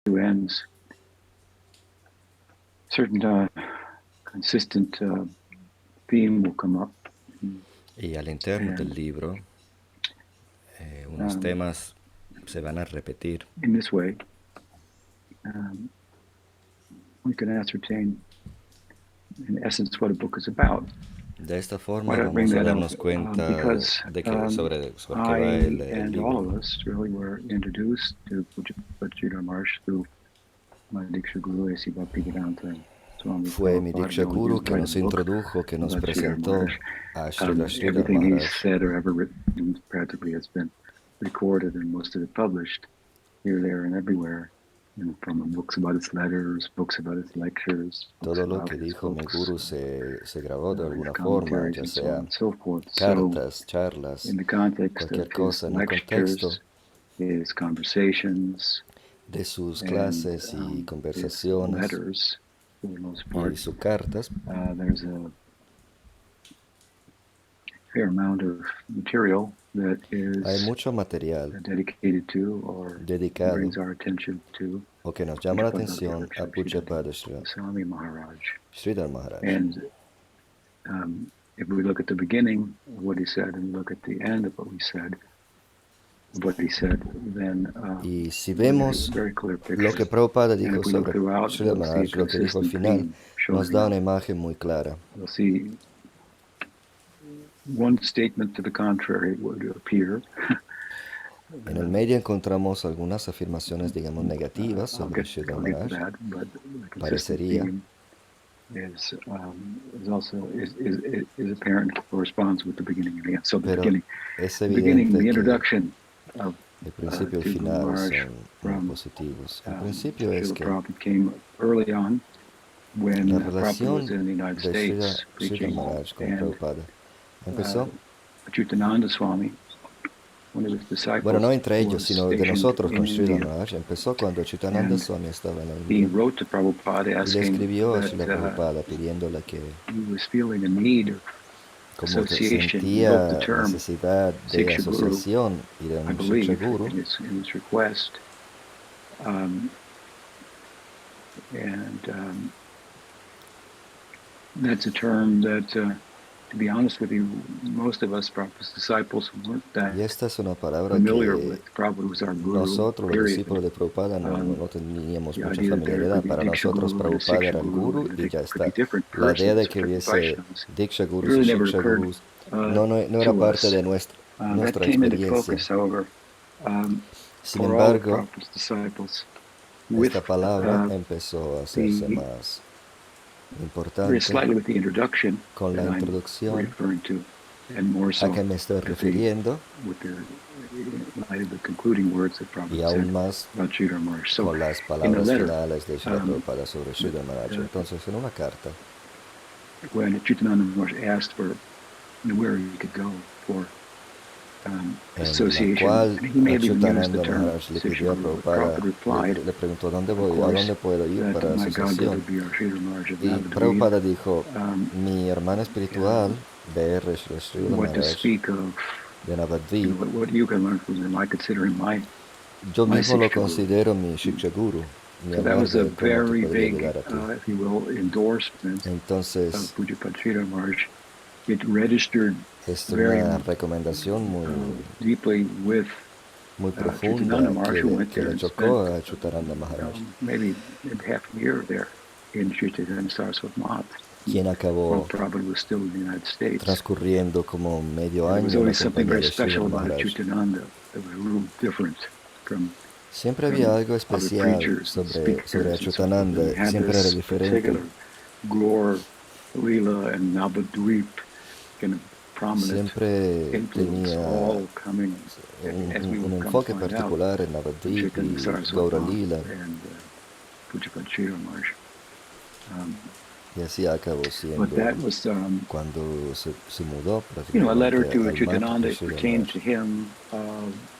two ends, certain consistent theme will come up, Y al interno del and libro, unos um, temas se van a repetir. in this way, um, we can ascertain, in essence, what a book is about. De esta Why forma do I bring vamos a that up? darnos cuenta Because de que sobre qué va I el and all libro. of us really were introduced to Pujapachita Marsh through my Diksha Guru, A.C. Bhaktivedanta Swami Fue mi Prabhupada. You Diksha know, he Guru didn't que write a nos book introdujo, que nos about Sridhar presentó Maharaj. a Srila Sridhar Everything he's Maharaj. said or ever written practically has been recorded and most of it published here, there, and everywhere. You know, from books about his letters, books about his lectures, books Todo lo about que his dijo mi books, guru se grabó de his alguna forma, commentaries, ya and so on sea and so forth. So, cartas, charlas, in the context of cualquier his cosa en un contexto lectures, his conversations, de sus and clases y his conversaciones letters, for the most y part, sus cartas. there's a fair amount of material that Hay is mucho material dedicated to or dedicado brings our attention to o que nos llama la Pujapad atención a Bhakti-Rakshita Pujyapada Swami Maharaj. Sridhar Maharaj. And if we look at the beginning of what he said and look at the end of what he said, then Y si we get a vemos very clear lo picture. que Prabhupada And dijo if we look sobre throughout, Sridhar we'll see a Maharaj, lo que dijo al consistent final, theme nos showing da up. una imagen muy clara. We'll see one statement to the contrary would appear. En el medio encontramos algunas afirmaciones, digamos, negativas sobre Sridhar I'll get to Maharaj. that, but the consistent Parecería. theme is also is apparent, corresponds with the beginning and the end. So Pero es the beginning, evidente the que introduction of el principio y el to Guru final Maharaj son muy from positivos. El principio es Srila que Prabhupada came early on la when Prabhupada was relación in the United de States Sridhar preaching, Maharaj con and Prabhupada uh, empezó, Achyutananda Swami, one of his bueno, disciples, no entre ellos, was sino de stationed nosotros con in Sridhar India, Maharaj, empezó cuando Chitananda and Swami estaba en la he India wrote to Prabhupada y le asking escribió a that Srila Prabhupada pidiéndole que, he was feeling a need of como association, invoked the sentía term necesidad de Siksha Guru, asociación y de I un Shiksha believe, Guru, in his request. Um, and that's a term that, to be honest with you, most of us Prabhupada's disciples weren't that y esta es una palabra familiar que with. Prabhupada was our guru, nosotros, los period. discípulos de Prabhupada, Um, no teníamos the mucha idea that there could familiaridad. be Para Diksha nosotros Guru and a Prabhupada Siksha era el Guru, guru and that y they ya could be está. different La idea de persons, que different hubiese Vaishnavas. Diksha It Gurus y really never Shiksha occurred Gurus no era to parte us. de That nuestra came into experiencia. focus, however, Sin for all of embargo, Prabhupada's disciples, with esta palabra uh, empezó a hacerse the más very importante slightly with the introduction con la that I'm introducción referring to, and more a so que me estoy at the refiriendo with the light of the concluding words that y Prabhupada aún said más about Sridhar Maharaj. So, con las in the palabras letter, finales de Srila um, Prabhupada sobre Sridhar Maharaj. uh, Entonces, en una carta, when Chitananda Maharaj asked for where he could go for en la association, cual and he may have even used the Achyutananda term Maharaj le Siksha pidió a Guru, but Prabhupada, Prabhupada replied, le preguntó dónde of voy, a course, dónde puedo ir that para my God brother asociación. be our Sridhar Maharaj of Y Navadvip. Prabhupada dijo, Um, mi hermano espiritual, B.R. Sridhar what to Maharaj speak of, de Navadvip, what you can learn from him. I consider him yo my mismo lo Siksha Guru. considero mi Shiksha Guru, mi So that hablar was a de cómo te very podría vague, llegar a ti. if you will, endorsement of Entonces, Pujapad Sridhar Maharaj. It registered es very una recomendación deeply with muy Chitananda profunda Maharaj, who went que there le and spent chocó a Achyutananda Maharaj, maybe half a year there in Sri Chaitanya Saraswat Math, quien while acabó Prabhupada was still in the United States. transcurriendo como medio And there was año en la always something compañía very de Sridhar special about Maharaj. Achyutananda that was real different from Siempre había algo other especial preachers and sobre speakers and so forth. And he Achyutananda, had siempre era this diferente. particular Gaur, Leela, and Navadvip kind of prominent Siempre influence, tenía all coming, as we un would come to enfoque find out, particular en from Navadvip Chaitanya y Saraswat Gaura Math Lila, and Pujapad Sridhar Maharaj. y así acabó But siendo that was, cuando se mudó a letter prácticamente to al manto Chitananda. de It Sridhar pertained Maharaj. to him.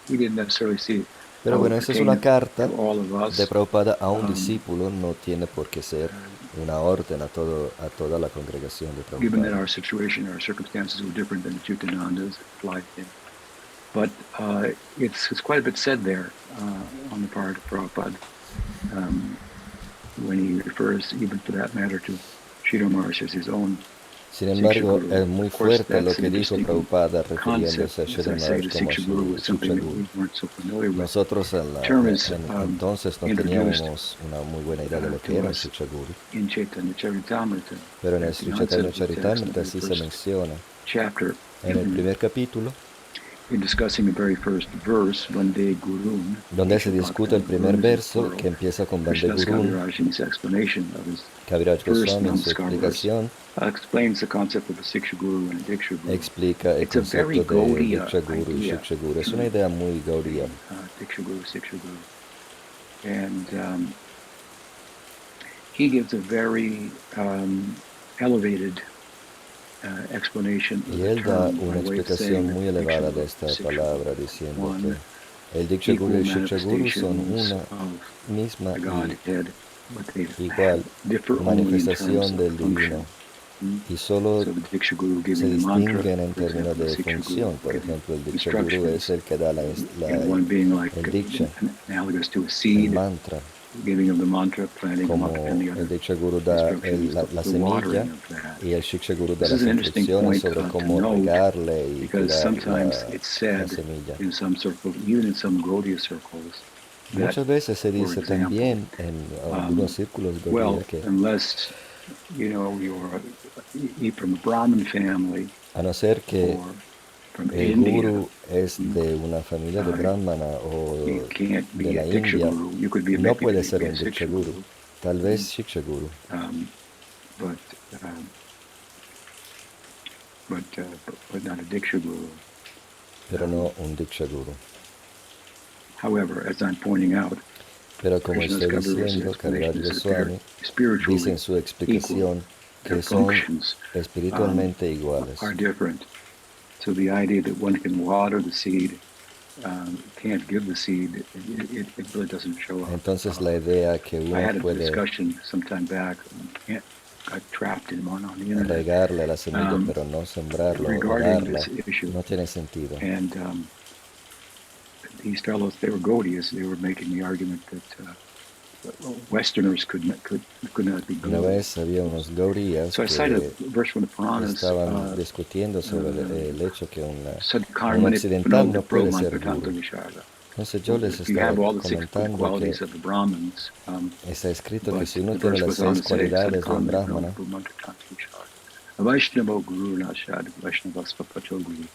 We didn't necessarily see Pero how it bueno, esa es una pertained carta to all of de us. Prabhupada a un discípulo, no tiene por qué ser una orden a toda la congregación de Given that Prabhupada. our situation, our circumstances were different than Chitananda's, applied to him. But it's quite a bit said there on the part of Prabhupada. um, when he refers, even for that matter, to Sridhar Maharaj as his own Sin Siksha embargo, Guru. es muy Of course, fuerte lo that's an que dijo interesting Prabhupada concept. refiriéndose a As Sridhar I say, Maharaj the como Siksha Guru su was something Shiksha that Guru. we weren't so familiar with. Nosotros The term is entonces no introduced teníamos una muy buena idea de lo que to era un us Shiksha Guru, in Chaitanya Charitamrita pero en el at the Sri onset Chaitanya of the text, in the Charitamrita very sí se first menciona. chapter. En el primer capítulo, In discussing the very first verse, Vande Gurun, donde se discute el Vishnu primer Gurun is verso, plural. que empieza con Bande Krishnadas Gurun, Kaviraj, in his explanation of his Kaviraj first Goswami en su Namaskar verse, explicación explains the concept of a Siksha Guru and a Diksha Guru. explica el It's a very concepto de Gaudiya Diksha Guru y idea, Shiksha Guru. Es una actually, idea muy Gaudiya. the Diksha Guru, Siksha Guru. And he gives a very elevated explanation of Y the él da term by una way of saying explicación that muy Diksha elevada de Guru, esta Siksha Guru palabra, are diciendo que one, el Diksha Guru y equal el Shiksha Guru son manifestations una of misma the y Godhead, but they igual differ only in terms manifestación of del divino, function. Mm. y solo So the Diksha Guru se giving the mantra, distinguen en for términos example, the de Siksha Guru función. Por giving ejemplo, el Diksha Guru es instructions, el que da one being like el Diksha, analogous to a el seed, mantra, giving of the mantra, planting the mantra, and como the el other Diksha Guru da instruction is la the semilla, watering of that. y el Shiksha Guru da This is las an interesting instrucciones point sobre to cómo note, regarle y because cuidar sometimes it's la said semilla. in some circles, even in some Gaudiya circles, that, Muchas veces se for dice example, también en algunos círculos Gaudiya well, que unless you're from a Brahmin family a no ser que or from el India, guru es mm, de una familia de uh, brahmana you o can't de be a la Diksha India, Guru. You could be no maybe puede ser be a un Diksha Siksha Guru, Guru, tal vez mm, Shiksha Guru, um, but um, but not a Diksha Guru. pero no un Diksha Guru. However, as I'm pointing out, Pero como Krishna's estoy Kaviraj diciendo, explanation Kaviraj is that they're Goswami dice en spiritually su equal. explicación Their que son functions espiritualmente iguales. are different. So the idea that one can water the seed, can't give the seed, it really doesn't show up. Entonces la idea que I uno had a puede discussion some time back, got trapped in one on the internet, regarle la semilla pero no sembrarlo o regarding regarla this issue. no tiene sentido. And these fellows, they were Gaudiyas, they were making the argument that Westerners could not be Una Guru. vez había unos gaurías So I cited que a verse from the Puranas, estaban discutiendo sobre el hecho que un Sadkarmani occidental no Panogda puede ser Promantatanta guru. Visharda. Entonces yo les If you estaba have all the six good comentando que qualities of the Brahmins, está escrito que but si uno the tiene verse las goes on to 6 say, cualidades de un Sadkarmani brahmana, Panogda Promantatanta Visharda. A Vaishnava Guru Nashad, Vaishnavasva Pacho Guru.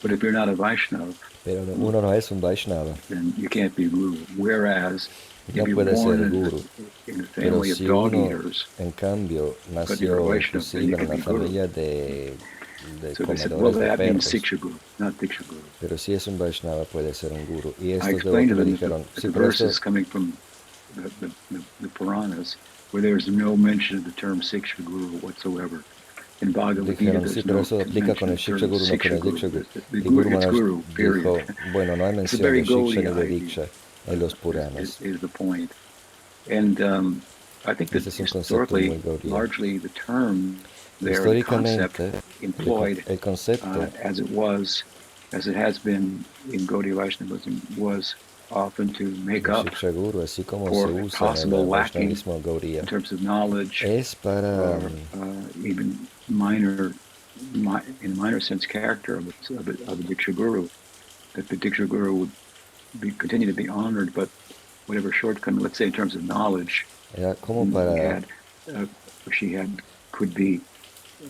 But if you're not a Vaishnava, pero uno no es un Vaishnava, then you can't be Guru. Whereas, no if you're puede born ser guru. in a Pero family of si dog uno, eaters, en cambio, but you're a nació Vaishnava, then you inclusive en can una be Guru. familia de So they said, well, comedores de that means perros, Siksha Guru, not Diksha Guru. pero si es un Vaishnava puede ser un guru. Y I estos explained to devotos le them dijeron, that sí, the pero verse esto, is coming from the Puranas, where there's no mention of the term Siksha Guru whatsoever. In Bhagavad Gita, dijeron, sí, there's pero no eso aplica con mention el of the Shiksha term Guru, no con Siksha el Guru. Diksha Guru. The Y Guru It's Maharaj Guru, period. dijo, bueno, no hay It's a mención very de Shiksha ni Gaudiya de idea, Diksha en los Puranas. is the point. And I think that Ese es un concepto historically, muy gaudiya. largely the term there, the concept Históricamente, employed el concepto as it has been in Gaudiya Vaishnavism, was often to make de up Shiksha Guru, así como se for a usa en possible el lacking Vaishnavismo Gaudiya, in terms of knowledge es para or even minor, in a minor sense, character of the Diksha Guru, that the Diksha Guru would continue to be honored, but whatever shortcoming, let's say in terms of knowledge, era como he para, had, she had, could be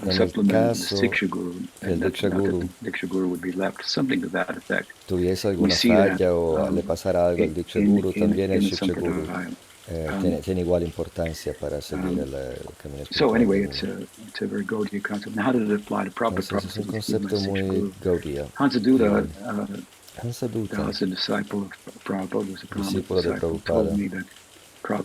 en el supplemented with the caso Siksha Guru, que el and Diksha not that Guru the Diksha Guru would be left, something to that effect. tuviese We alguna see that falla o le pasara algo al Diksha Guru, también el in the Shiksha Guru Sampradaya. tiene igual importancia para seguir el camino So espiritual anyway, de it's uno. a very Gaudiya concept. Now, how did it apply to Prabhupada? Entonces es un Prabhupada was given by concepto Siksha muy Guru. Gaudiya. Hansaduta, Hansaduta, was a disciple of Prabhupada, was a prominent discípulo de disciple, Prabhupada, told me that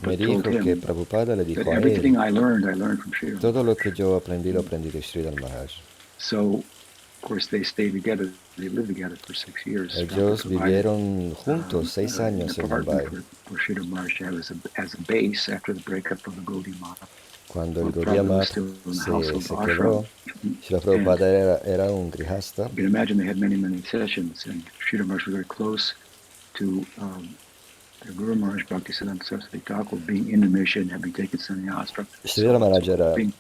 me Prabhupada dijo told que him Prabhupada le that dijo a everything él, I learned from Sri todo lo Maharaj. que yo aprendí lo aprendí de Sridhar Maharaj. So, of course, they stayed together. They lived together for 6 years. Ellos Prabhupada provided vivieron juntos 6 an años en apartment Mumbai. for Sri Maharaj as a base after the breakup of the Gaudiya Mata. Cuando el Well, Gaudiya Prabhupada was Math still in the se household quebró, ashram. Srila And Prabhupada era un grihasta. you can imagine they had many, many sessions, and Sri Maharaj was very close to the Guru Maharaj Bhaktisiddhanta Saraswati Thakur, being in the mission, having taken sannyas from so Sridhar on and so Maharaj forth, era being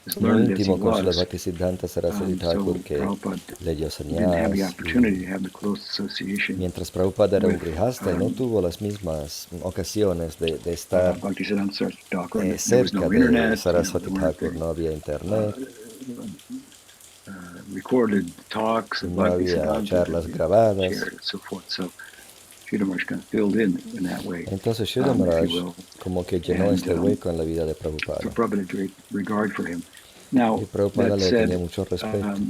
as muy learned as he íntimo con Srila was, Bhaktisiddhanta Saraswati Thakur, so que Prabhupada leyó didn't have the sannyas, opportunity y to have the close association mientras Prabhupada era un with grihasta y no tuvo las mismas ocasiones de estar Bhaktisiddhanta Saraswati Thakur, and there was cerca no de internet, Saraswati there weren't Thakur, no había uh, internet, recorded talks of no había Bhaktisiddhanta that charlas we grabadas. shared and so forth. So Sridhar Maharaj kind of filled in that way, Entonces Sridhar if you Maharaj will. como que llenó And este hueco en la vida de so Prabhupada. Prabhupada had great regard for him. Y Now, Prabhupada that le tenía said, mucho respeto.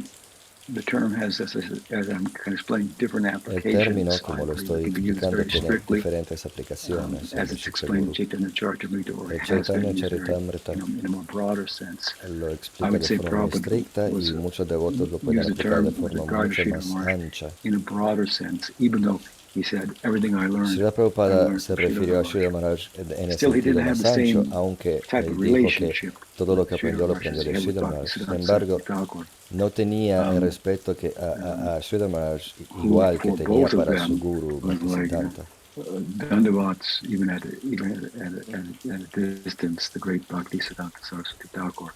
the term has, as I'm kind of explaining, different El término, applications. como I lo believe it estoy can be used explicando, very tiene strictly, diferentes aplicaciones en as el it's explained in Shiksha Chaitanya Charitamrita, or El it has been Chaitanya used very, Charitamrita in a more broader sense. lo I explica would de say forma muy Prabhupada estricta y was muchos devotos lo pueden used the aplicar de term with forma regard to mucho Sridhar más Maharaj ancha. in a broader sense, even though he said everything I Srila Prabhupada learned se from Sridhar refirió a Maharaj. Sridhar Maharaj en el Still, he sentido didn't have más the ancho, same aunque type of él dijo que relationship todo lo with que Sridhar aprendió lo Maharaj aprendió as he de had with Sridhar Maharaj. Sin Bhaktisiddhanta embargo, Saraswati Thakur. no tenía el Um, respeto que a Sridhar Maharaj who igual que for tenía both of para su them guru was like Bhaktisiddhanta. Dandavats, even at a distance, the great Bhakti Siddhanta Saraswati Thakur.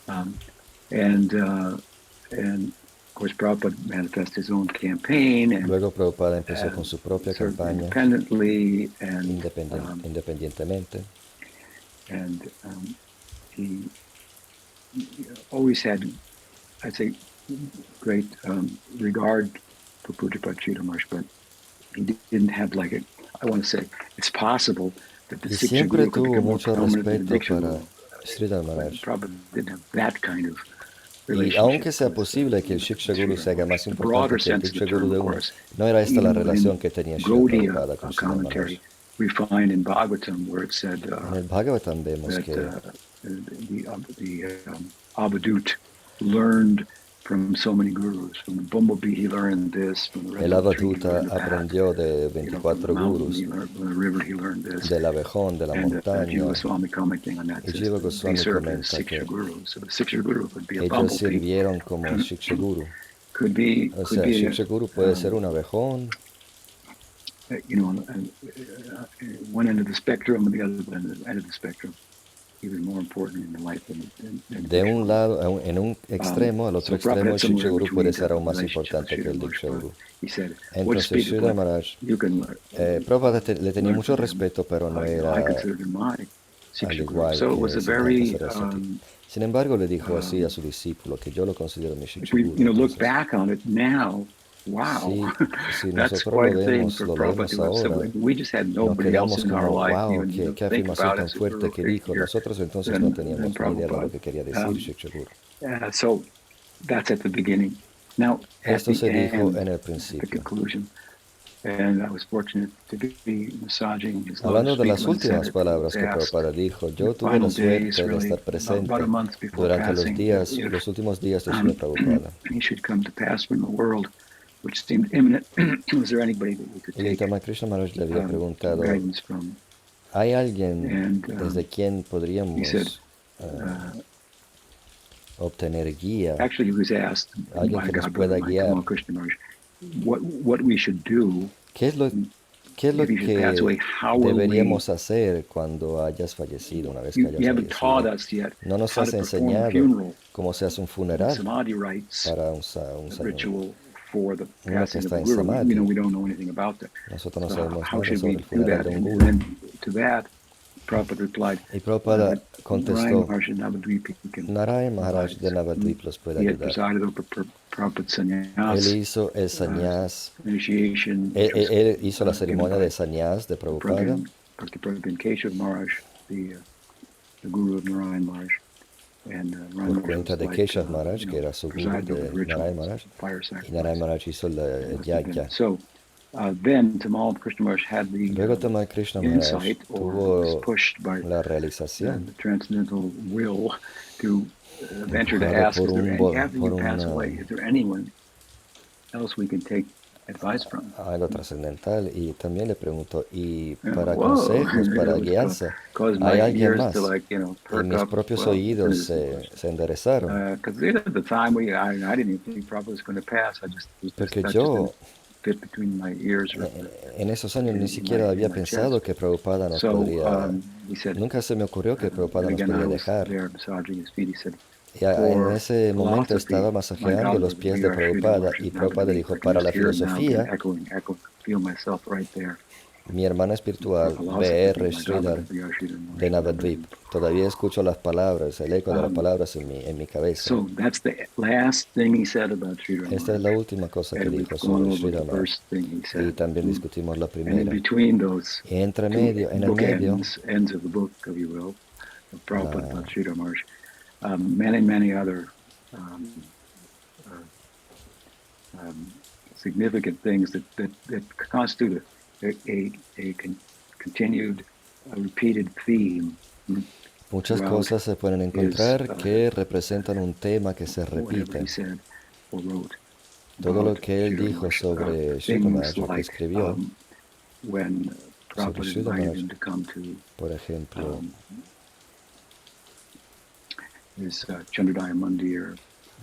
Um, and, uh, and of course, Prabhupada manifested his own campaign Luego Prabhupada empezó con and su propia served campaña independently, independientemente. and he always had, I'd say, great regard for Pujapad Sridhar Maharaj, but he didn't have like a, I want to say, it's possible that the Y Siksha siempre Guru could tuvo become more mucho prominent than the respeto Diksha para Guru, Sridhar but Maharaj. Prabhupada didn't have that kind of Y relationship aunque sea with, posible que el Shiksha Guru Sridhar se haga Maharaj. más The importante broader que el sense of the Diksha Guru term, de of uno, course, no era esta la even within relación que tenía Srila Gaudiya Prabhupada con Sridhar Maharaj. commentary, we find in Bhagavatam where it said En el Bhagavatam vemos that que the Avadut learned from so many gurus. From the bumblebee, he learned this. From the red el oak tree, he Avaduta learned that. aprendió de From the 24 mountain, gurus, he learned. From the river, he learned this. del abejón, de la And Jiva montaña. Goswami commenting on that Y says Jiva that they Goswami served as comenta Siksha que gurus. So the Siksha guru could be a ellos bumblebee, sirvieron como Shiksha Guru. could be O sea, Shiksha Guru puede ser un abejón, one end of the spectrum and the other end of the spectrum. Even more important in the life than de un lado, en un extremo, al otro So Prabhupada extremo, had el somewhere Shiksha in Guru puede between ser aún the más relationship with importante que Sridhar el Maharaj. Diksha Guru. He said, what Entonces speak of Sridhar what Maharaj, you can learn, Prabhupada le tenía learn mucho from him, respeto, pero no I era considered in my al Siksha Guru. igual So it was que a Siddhanta very, Saraswati. Sin embargo, le dijo así a su discípulo, que yo lo considero mi if Shiksha we Guru. look Entonces, back on it now, wow, si that's nosotros quite a thing for lo Prabhupada leemos to have said. ahora, We just had nos nobody else quedamos in our como, life wow, even to qué think afirmación about tan as a fuerte guru que dijo. figure Nosotros entonces no than teníamos ni idea de lo Prabhupada. que quería decir Shiksha Guru. So that's at the beginning. Now, at Esto the se dijo end, en el at the principio. conclusion, and I was fortunate to be massaging his Hablando lotus de feet las when he said últimas it. He was palabras que asked Prabhupada dijo, in the yo tuve la final days, suerte de really estar about a presente month before durante los passing, días, if los últimos días de Srila Prabhupada. he should come to pass from the world, which seemed imminent. Was there anybody that we could Y take Gautama Krishna Maharaj le había preguntado, guidance from? ¿hay alguien And desde quien he said, podríamos obtener guía? actually, he was asked Alguien by que nos God Brother pueda Mike guiar. Kamal Krishna Maharaj what we should do. ¿Qué es lo If he should pass away, que how will we? deberíamos hacer cuando hayas fallecido, una vez que You hayas haven't taught fallecido? us yet No nos how has to perform a enseñado funeral, cómo se hace un the funeral samadhi rites, para un the señor. ritual for the Uno que passing of está the en guru. samadhi. We don't know anything about that. Nosotros no So sabemos how nada should sobre we el do funeral that? de un And guru. then to that, Prabhupada replied, Y Prabhupada Narayan contestó, Maharaj and Navadvipa can Narayan Maharaj provide. de Navadvip los puede He had ayudar. presided over Prabhupada's Él sannyas hizo el sannyas, initiation, which was él hizo la given ceremonia by de sannyas de Prabhupada. Bhakti Prabhupada Keshav Maharaj, the guru of Narayan Maharaj. And Narayan por Maharaj cuenta was de like, Keshav Maharaj, que era su guru presided over de the rituals, Narayan Maharaj. fire Y Narayan sacrifice. Maharaj hizo el yajna. So then Tamal Krishna Maharaj had the Luego Tamal Krishna Maharaj insight, or was tuvo pushed by la realización, the transcendental will to venture to empujado ask, por after you pass away, is there anyone else we can take advice from? algo trascendental, y también le preguntó, y para Whoa, consejos, para it was guianza, caused ¿hay my alguien ears más? to Y perk mis up. propios Well, oídos se enderezaron, because at the time I didn't even think Prabhupada was going to pass. I just porque that yo fit between my ears or En esos años ni siquiera in había my chest. pensado que Prabhupada nos So podría... he said, Nunca se me ocurrió que Prabhupada and nos again, I podría was dejar. there massaging his feet. He said, Y en for ese momento estaba philosophy, my masajeando los godmother, pies de we are Sridhar Prabhupada Maharaj y is Navadvip. Prabhupada I dijo, can para just la hear it now again, filosofía, echoing, feel myself right there. mi hermana For espiritual, philosophy, B.R. my godmother, Sridhar we are Sridhar de Maharaj is Navadvip. Navadvip. Todavía escucho las palabras, el eco de las palabras en mi cabeza. So that's the last thing he said about Sridhar Esta es Maharaj. la última cosa que And we've dijo gone sobre over Sridhar the Maharaj. first thing he Y said. también discutimos la And in primera. between those Y entre two medio, en el medio, ends of the book, if you will, of Prabhupada la, about Sridhar Maharaj, many other um, uh, significant things that constitute a continued, repeated theme muchas throughout cosas se pueden his encontrar que representan un tema que se whatever he repite. said or wrote Todo lo about que él Sridhar dijo Maharaj. sobre Sridhar Things Maharaj, lo que like escribió when sobre Prabhupada Sridhar invited Maharaj, him to come to por ejemplo, um, his Chandrodaya Mandir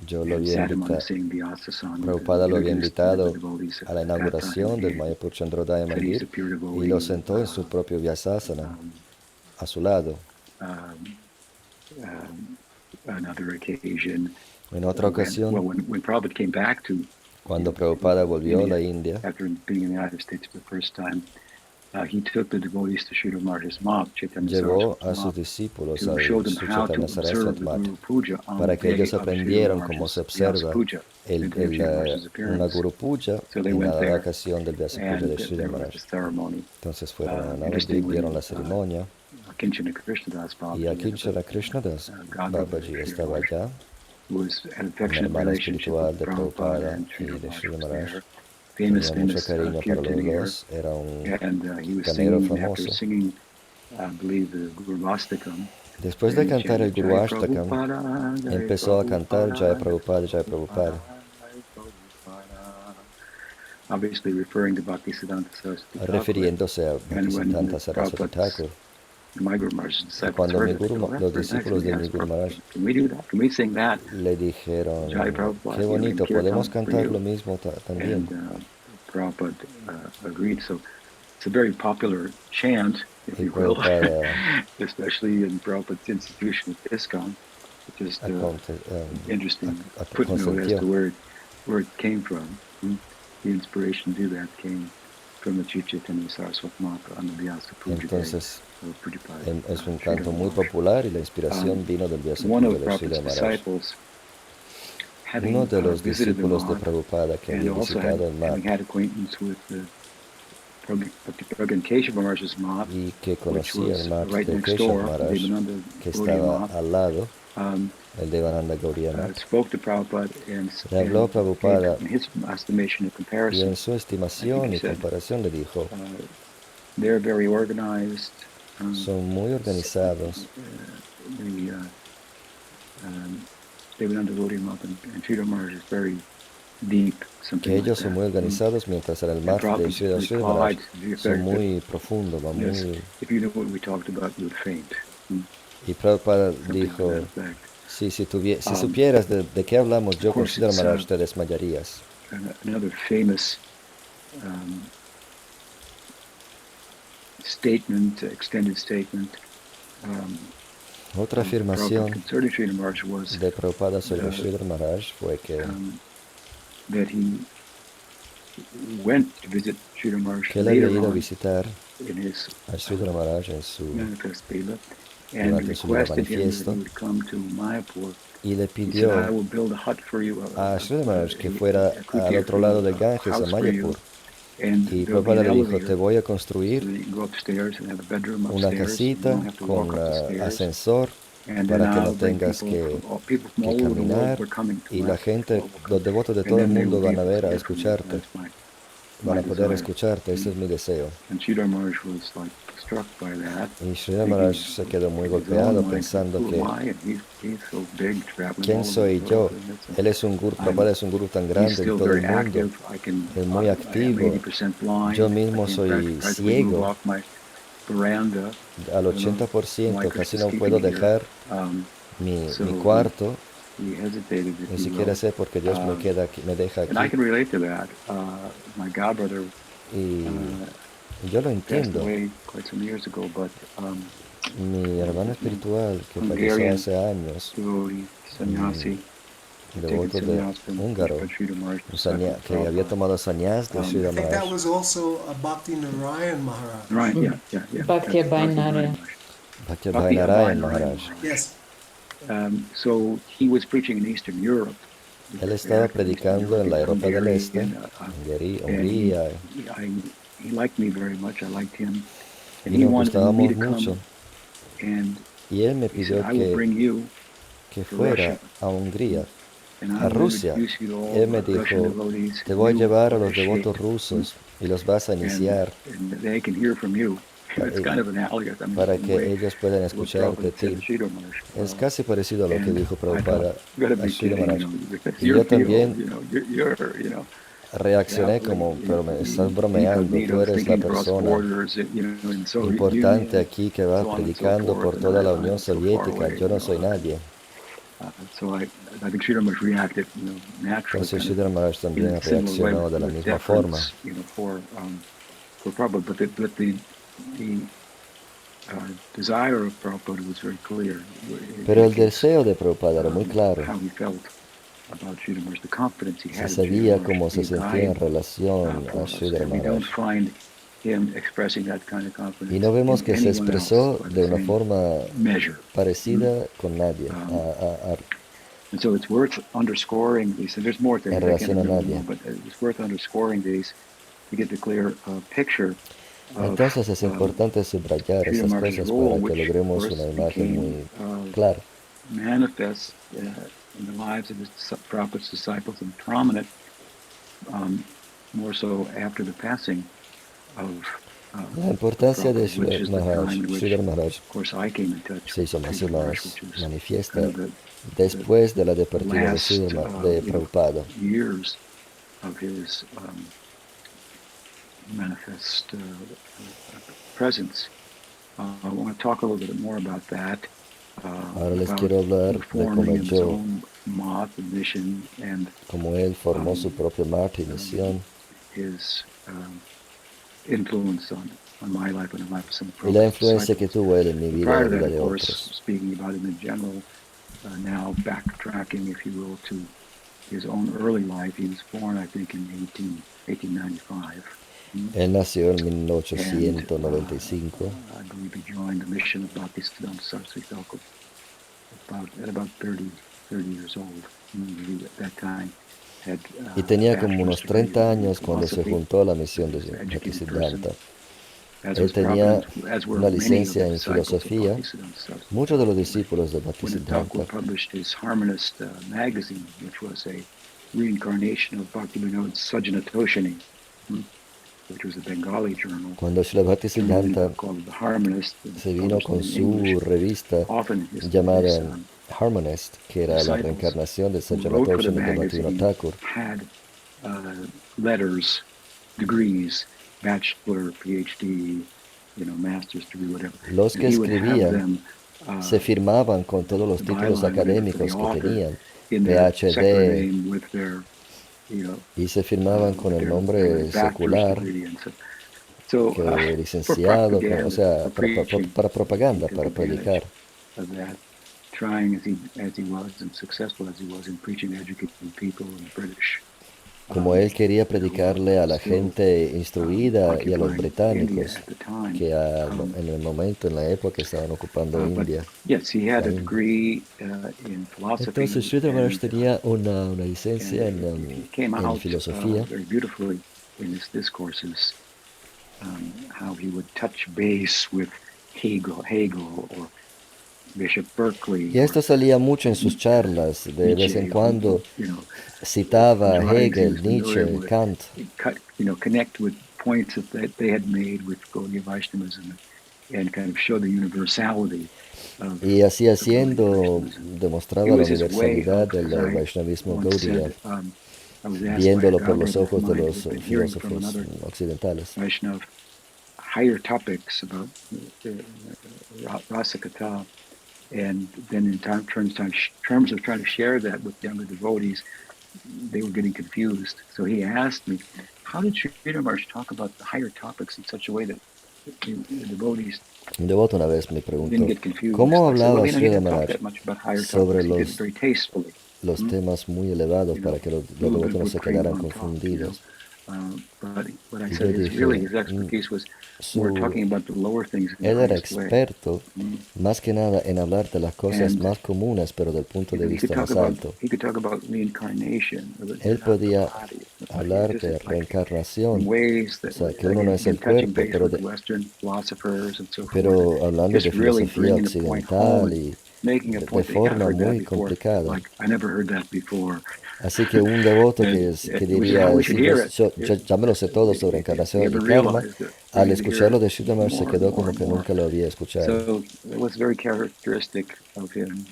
yo lo and había sat him on the invitado, same Vyasasana and Prabhupada lo había introduced the invitado devotees a la at that time. inauguración And del he Mayapur Chandrodaya said he's a Mandir pure y lo devotee. sentó en su propio Vyasasana, a su lado. Um, Another occasion, En otra ocasión, when Prabhupada came back to cuando Prabhupada volvió a la India India, after being in the United States for the first time, he took the devotees to Sridhar Maharaj's mop, Chaitanya llevó Saraswati a sus mop, discípulos to show al them Sri how to Chaitanya observe Saraswati the Mat Guru Puja on para the que day ellos of Sridhar aprendieran cómo se Maharaj's Vyasa observa Puja, the day of Sridhar Maharaj's una appearance. Guru Puja So they en went la there, ocasión del Vyasa Puja and de Sridhar there was Maharaj. the ceremony. Entonces fueron a Navadvip, Interestingly, vieron la ceremonia Kinchana Krishnadas y Babaji, aquí Kinshara Krishnadas godbrother of Babaji Sridhar estaba Maharaj, allá, who was an una affectionate hermana relationship with espiritual de Prabhupada, Prabhupada and y Sridhar de Maharaj Sridhar was Maharaj. there. Tenía mucho Famous cariño para los kirtanier, dos, era un and he was canero singing, after famoso. singing, I believe, the Gurvastakam, Después de then he cantar el chanted Guru Jai Ashtakam, Prabhupada, Jai empezó a cantar Jai Prabhupada, Jai Prabhupada, Jai Prabhupada, Prabhupada, Jai Prabhupada, obviously referring to Bhaktisiddhanta Saraswati Thakur. refiriéndose a And when the Bhaktisiddhanta Saraswati Prabhupada's, Thakur. my Guru Maharaj's Y disciples cuando heard it, they go, that's los very nice. And discípulos they de mi asked Guru Prabhupada, Maharaj can we do that? Can we sing that? le Jai dijeron, qué Prabhupada, in bonito, podemos Kirtan for cantar lo you. mismo también. And Prabhupada agreed. So it's a very popular chant, if Y you will, Prabhupada especially in Prabhupada's institution at ISKCON. Just interesting footnote as consentió. to where it came from. The inspiration to do that came from the Chaitanya Saraswati Mata on the Vyasa Puja Day Entonces, of Pujapad es un Sridhar canto muy Maharaj. popular y la inspiración vino del Vyasa One Puja of de Sridhar Prabhupada's Maharaj. disciples, Uno having de los visited the discípulos de Mat, Prabhupada que and había also visitado el having Mat had acquaintance with the Prabhupada Keshav Maharaj's Mat, y que which conocía el was Mat right de next Keshav door, Maharaj, Devananda que Gaudiya estaba Mat, al lado, um, el Devananda Gaudiya Mat, spoke to Prabhupada le habló a gave, Prabhupada in his estimation, a y en comparison. su I think estimación he y said, comparación le dijo, they're very organized. son muy organizados, The Devananda Gaudiya Mat and Sridhar Maharaj is very deep, something que like ellos son muy that. organizados, mientras en el And Mat de Prabhupada Sridhar Maharaj replied to the son effect that, muy profundos, van yes, muy... if you knew what we talked about, you would faint. Y Prabhupada Something to that dijo, effect. si supieras de qué hablamos, Of yo con course, Sridhar it's Maharaj te desmayarías. another famous statement, extended statement. Otra Prabhupada afirmación concerning Sridhar Maharaj was de Prabhupada sobre Sridhar Maharaj fue que that he went to visit Sridhar Maharaj él había later ido a on visitar in his a Sridhar Maharaj en su, manifest Lila, and durante su vida requested him that manifiesto he would come to Mayapur. y le He said, I pidió will build a hut for you, a Sridhar Maharaj que fuera a al kutir otro for lado you, del a Ganges, a house for you, Mayapur. and Y there'll be an Prabhupada le dijo, te elevator, voy a so construir that you can go upstairs and have a bedroom una upstairs. You casita don't have to con walk up the stairs. ascensor And then para que no I'll bring tengas people from que all over the world caminar were coming to y la Mayapur. gente, los devotos de And todo el then they mundo will be van a able ver, to a hear from you. escucharte, That's my van a poder desire. escucharte, ese es mi deseo. And Sridhar Maharaj was like struck by that. Y Sridhar Maharaj se quedó muy golpeado pensando que He's so big, traveling ¿quién all over soy the yo? world. And Él es un guru, I'm, Prabhupada es un guru tan he's grande en still todo el very mundo, active. es muy I am activo. 80% blind. Yo mismo I can soy practically move ciego, off my veranda. al I don't know 80%, why casi Krishna's no keeping puedo me here. dejar So mi cuarto he hesitated, Ni if you siquiera will. sé por qué Dios me queda aquí, me deja And I aquí. can relate to that. My godbrother Y uh, yo lo passed entiendo. away quite some years ago, but Mi hermano you know, espiritual que falleció Hungarian hace años, devotee, un sannyasi, had taken devoto de sannyas from húngaro, Srila Maharaj, un disciple of que había Prabhupada. tomado sannyas de Um, I Sridhar think that Maharaj. was also a Bhakti Narayan Maharaj. right, yeah. Bhakti That's Bhakti Abhainare. Narayan Maharaj. Bhakti Bhakti Narayan Narayan Maharaj. Maharaj. Yes. So he was preaching in Eastern Europe Él because very estaba active in Eastern predicando Europe en la in Europa del Hungary, Este, and Hungría, he liked me very much. I liked him, and y he nos wanted me gustábamos to mucho. come. And Y él me he said, pidió "I will bring you que to fuera Russia, a Hungría, and I a will Rusia. introduce you to all Él me the Russian dijo, devotees, te and voy a you llevar a will los devotos initiate, rusos y los vas a iniciar and they can hear from you." pa- It's y- kind of analogous, I mean, para in a que way, ellos puedan to what escucharte a Prabhupada said ti. to Sridhar Maharaj. Es casi parecido a lo que And dijo I thought, Prabhupada you gotta a be Sridhar kidding, Maharaj. it's Y your yo deal, también you're reaccioné traveling como, pero me estás bromeando, tú incognito, eres la thinking cross persona borders, in Soviet importante Union, aquí que va so on and so predicando forth, por and toda la I Unión was so far Soviética, away, yo no soy and nadie. so I think Sridhar Maharaj reacted, naturally, Entonces kind of Sridhar Maharaj in a también similar way reaccionó de la with misma forma. deference, for Prabhupada, but the desire of Prabhupada was very clear Pero in el his deseo de Prabhupada era muy claro. how he felt about Sridhar Maharaj, the confidence he Se had in Sridhar sabía Maharaj cómo to be se a sentía en guide relación a for us, Sridhar and we don't Maharaj. find him expressing that kind of Y confidence no vemos in que se anyone else expresó by the de una same forma measure. parecida con nadie, Um, and so it's worth underscoring these, and there's more en things I can't relación a remember nadie. more, but it's worth underscoring these to get the clear picture of Entonces es importante subrayar Sridhar estas Maharaj's cosas role, para que which of logremos course una imagen became muy clara. manifest in the lives of his Prabhupada's disciples and prominent, more so after the passing of La importancia de Prabhupada, which is the time in which, Sridhar Maharaj of course, I came in touch se with hizo más y Sridhar Maharaj, más which is kind manifiesta of the después de la departida de, last, de Prabhupada. years of his manifest presence. I want to talk a little bit more about that, Ahora les about quiero hablar de cómo forming his yo, own math and mission, and como él formó su propio Marta y misión, his influence on my life and the life of some y la Prabhupada's influencia que disciples. tuvo él en mi But vida y prior la to that, vida of de course, otros. speaking about him in general, now backtracking, if you will, to his own early life. He was born, I think, in 1895. Él nació en And 1895 I believe he joined the mission of Bhaktisiddhanta Saraswati Thakur at about 30 years old. He, at that time, had y a tenía como bachelor's unos degree 30 in años cuando se philosophy. juntó a la misión de He was an educated person, Bhaktisiddhanta. as Él was tenía Prabhupada, as were una many of the licencia en disciples of filosofía. Bhaktisiddhanta Saraswati Muchos de los Thakur. discípulos de When Thakur Bhaktisiddhanta, published his Harmonist magazine, which was a reincarnation of Bhaktivinoda Sajjanatoshini, which was a Bengali journal, cuando Srila Bhaktisiddhanta called The Harmonist, se vino published con in English, su revista often his llamada Harmonist, que era la disciples reencarnación de who wrote for the Sajjanatoshani de Bhaktivinoda magazine Thakur. had letters, degrees, bachelor, PhD, master's degree, whatever. Los And que he would have escribían them se firmaban con todos los the títulos byline, whatever, for the académicos que author tenían, in their secular PhD, name with their, y se firmaban con with el their nombre bachelor's secular, degree, and so que for licenciado, o propaganda, sea, for preaching, para he propaganda, took para advantage predicar. of that, trying as he was and successful as he was in preaching, educating people in the British. Como él quería predicarle a la Still gente instruida y a los occupying India británicos at the time. que en el momento, en la época, estaban ocupando But India. yes, he had La a India. degree in Entonces philosophy, Sridhar Maharaj and tenía una and licencia it came en out filosofía, very beautifully in his discourses, how he would touch base with Hegel or Bishop Berkeley y esto or salía mucho en sus charlas. De vez en Nietzsche, cuando whose citaba a writings he Hegel, was familiar Nietzsche, with, Kant, connect with points that they had made with Gaudiya Vaishnavism, and kind of show the universality of y así Gaudiya haciendo Vaishnavism. It demostraba la was his way universalidad of, del as I Vaishnavismo once Gaudiya, said, I was asked by a viéndolo por los godbrother of ojos de mine who los had been hearing from filósofos another occidentales. Vaishnav higher topics about Rasa Kata, And then in terms of trying to share that with younger devotees, they were getting confused. So he asked me, how did Sridhar Maharaj talk about the higher topics in such a way that the devotees Un devoto una vez me didn't preguntó, get confused? ¿cómo I said, well, hablaba he Sridhar didn't talk Maharaj that much about higher sobre topics. He did it very tastefully. los temas muy elevados para que A los little bit devotos of no whipped se cream quedaran on top. confundidos? But what I Y said yo is dije, his expertise was more su, talking about the lower things in the él era highest way. experto más que nada en hablar de las cosas And más comunes, pero del punto de he could vista talk más about alto. reincarnation, Él not the podía body, hablar just de like in reencarnación, ways o that, sea, que uno no es el again, touching cuerpo, base with Western philosophers and so forth, and pero hablando de just really filosofía bringing a point home occidental and y making a de point that, yeah, I forma heard that muy before. complicada. Like, I never heard that before. Así que un devoto And que we said, oh, diría, we should sí, hear it. yo ya me lo sé todo sobre We encarnación y haven't karma, realized it. We al need to hear escucharlo it de Sridhar se more and quedó more como and que more. nunca lo había escuchado. So it was very characteristic of him,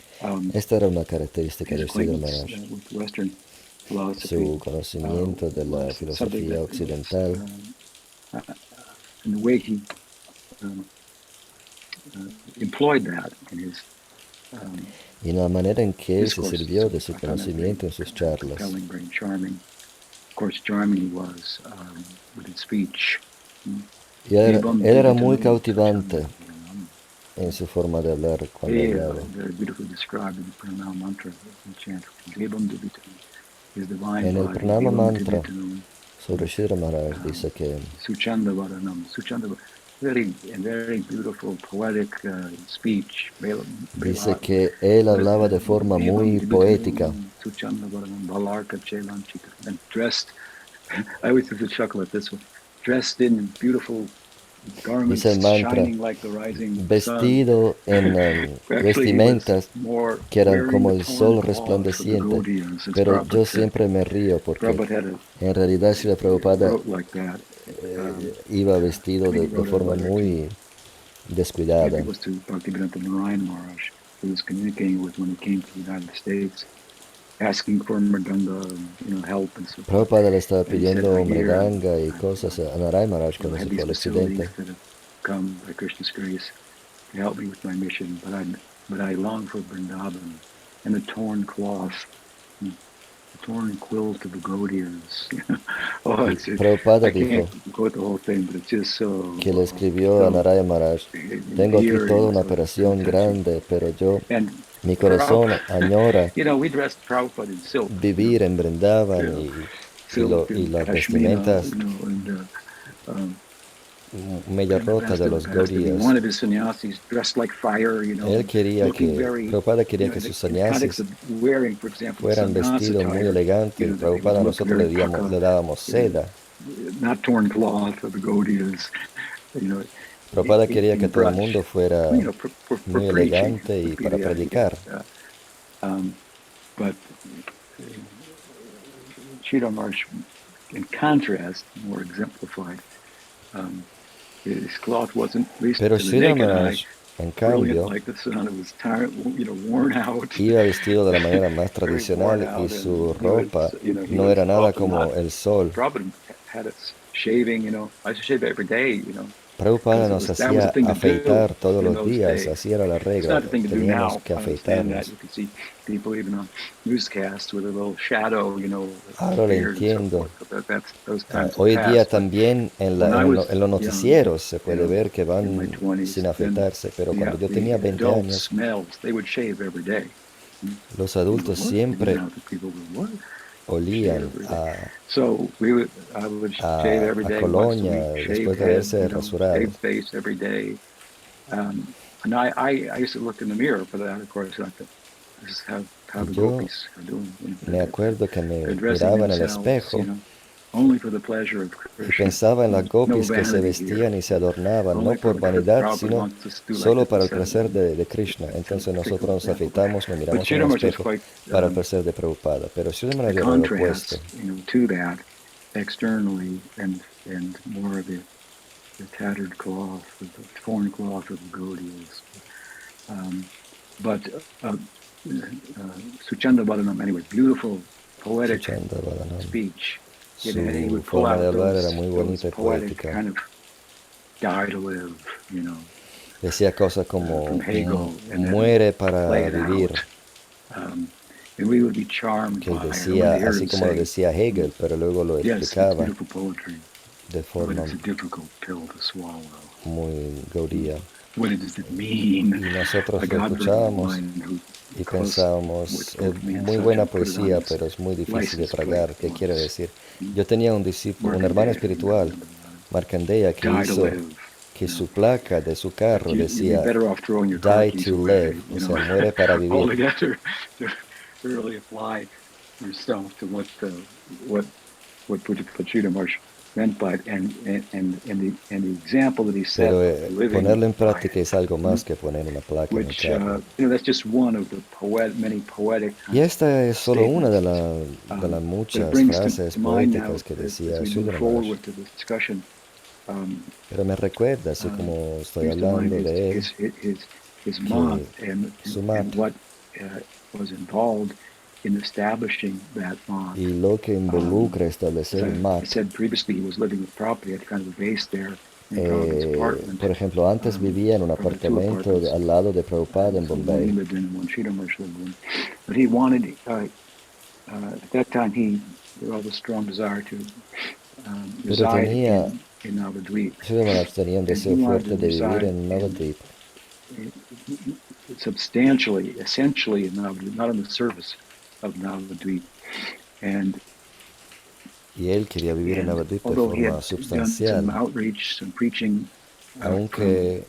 Esta era una característica his de Sridhar acquaintance Maharaj, with Western su philosophy conocimiento de la was something filosofía that was, occidental and the way he um, employed that in his y la manera en que él se discourses. sirvió So de su I found that very conocimiento en sus charlas. compelling, very charming. Of course, charming he was with his speech. Y él era muy cautivante en su forma de hablar cuando hablaba. Very beautifully described in the pranam mantra, the chant. Devam Duvitanum, his divine En el body. Pranama Devam Mantra Duvitanum, sobre Sridhar Maharaj dice que Suchanda Varanam, very beautiful, poetic speech. dice que él hablaba de forma muy poética. Suchanda Varanam, Balarka Chelanchika, and dressed. I always used to chuckle at this one. Dressed in beautiful Dice el garments mantra, shining like the rising sun. vestido en Actually, he was vestimentas more que eran wearing como the el torn sol cloth of the resplandeciente. Gaudians, as Pero yo Prabhupada said. siempre me río porque Prabhupada en realidad Srila Prabhupada wrote like that. iba I vestido think he de wrote a forma letter muy I descuidada. think it was to Bhaktivedanta Narayan Maharaj, who was communicating with when he came to the United States, asking for Mridanga, help and so forth. Prabhupada le estaba And he said, pidiendo I hear mridanga y cosas a Narayana Maharaj cuando have se fue these al occidente. facilities that have come by Krishna's grace to help me with my mission, but I long for Vrindavan and the torn cloth, the torn quilt of the Gaudians. Prabhupada I dijo can't go with the whole thing, but it's just so. que le escribió a Narayana Maharaj, tengo aquí toda una So operación touching. grande, pero And mi corazón añora we dressed Prabhupada in silk. vivir en Vrindavan Silk y and las pashmina, vestimentas and media rotas de los He Gaudías. wanted his sannyasis dressed like fire, Él quería looking que, very, Prabhupada quería que in sus the context sannyasis of wearing, for example, fueran sannyas vestidos muy attire, elegantes. that they Prabhupada would look nosotros very le dábamos seda. not torn cloth of the Gaudias, Prabhupada quería que todo el brush, mundo fuera for muy preaching elegante y would be para the idea. predicar. But Sridhar Maharaj, in contrast, more exemplified, his cloth wasn't, at least Pero to the Sridhar naked eye, Maharaj, en brilliant cambio, like the sun. It was tired, worn out. iba vestido de la manera más Very worn tradicional y out, su and ropa he no was era nada often como not. el sol. Prabhupada had us shaving. I used to shave every day. Prabhupada Because nos that was the hacía thing to do afeitar todos in los those días, days. así era la It's regla, not the thing to do teníamos now. que I understand that. afeitarnos. You can see people even on newscasts with a little shadow, Ahora lo beard and so entiendo. forth. Those times have Hoy día passed. But también when I was en los young, noticieros se puede ver que in my van 20s, sin then afeitarse, pero cuando yo the tenía 20 adults, años, males, they would shave every day. los adultos What? siempre The people go, what? olían So I would shave every a day, once a colonia week, shave después de head, haberse rasurado. shave face every day. And I used to look in the mirror for that, of course. I thought, this is how the Yo gopis are doing. me acuerdo que me They're dressing miraba en el themselves, espejo only for the pleasure of y Krishna. pensaba en las No gopis que se vanity here. vestían y se adornaban, no Only por because vanidad, Prabhupada sino wants us to do like solo this para el instead of placer de Krishna. Entonces nosotros nos Prabhupada. afeitamos, nos But miramos en Sridhar el Maharaj was espejo quite para el placer de Prabhupada. Pero Sridhar a Maharaj era lo contrast, opuesto. to that externally, and more of the tattered cloth, the torn cloth of the Gaudias. But Suchanda Vadanam, anyway, beautiful, poetic Suchanda Vadanam. speech. He Su would pull forma out de hablar era those muy bonita y poetic poética. kind of die to live, Decía cosas como from Hegel, and then muere play para it vivir, out. And we would be charmed que él by it. I wanted decía, to hear así him como lo say, decía Hegel, pero luego lo yes, it's explicaba beautiful poetry, de but forma it's a difficult pill to swallow. muy gauría. What does it mean? Y nosotros A lo God-burdened escuchábamos mind who y close pensábamos, with es both me and muy such buena and put it on poesía, his pero es muy difícil de license plate tragar. ¿Qué quiere once. decir? Yo tenía un discípulo, un hermano espiritual, Markandeya, que Die to hizo live. que su placa de su But carro you'd be decía better off throwing your car Die keys to away, live, o sea, muere para vivir. altogether, to really apply yourself to what Pachita Marsh meant by it, and the example that he set Pero of living ponerlo en by práctica it, es algo más que poner una placa en el which carro. that's just one of the many poetic Y esta es solo una de, statements. de las But it muchas brings frases to mind now, poéticas que as decía we move Sridhar forward Maharaj. with the discussion, Pero me recuerda, así como estoy brings to mind hablando de él, his mom que su and madre what was involved in establishing that mom. y lo que involucra establecer el I MAT. said previously, he was living with Prabhupada, had kind of a base there in Prabhupada's apartment. Por ejemplo, antes vivía en un or the two apartamento apartments. al lado de Prabhupada en So one he Bombay. lived in and one Sridhar Maharaj lived in. But he wanted, at that time, he had all the strong desire to Pero reside tenía, in Navadvip. Sridhar Maharaj tenía un And he deseo wanted fuerte to de vivir reside en Navadvip. substantially, essentially in Navadvip, not on the surface of Navadvip. And Y él quería vivir en Navadvip de although he forma had done some substancial, outreach, some preaching aunque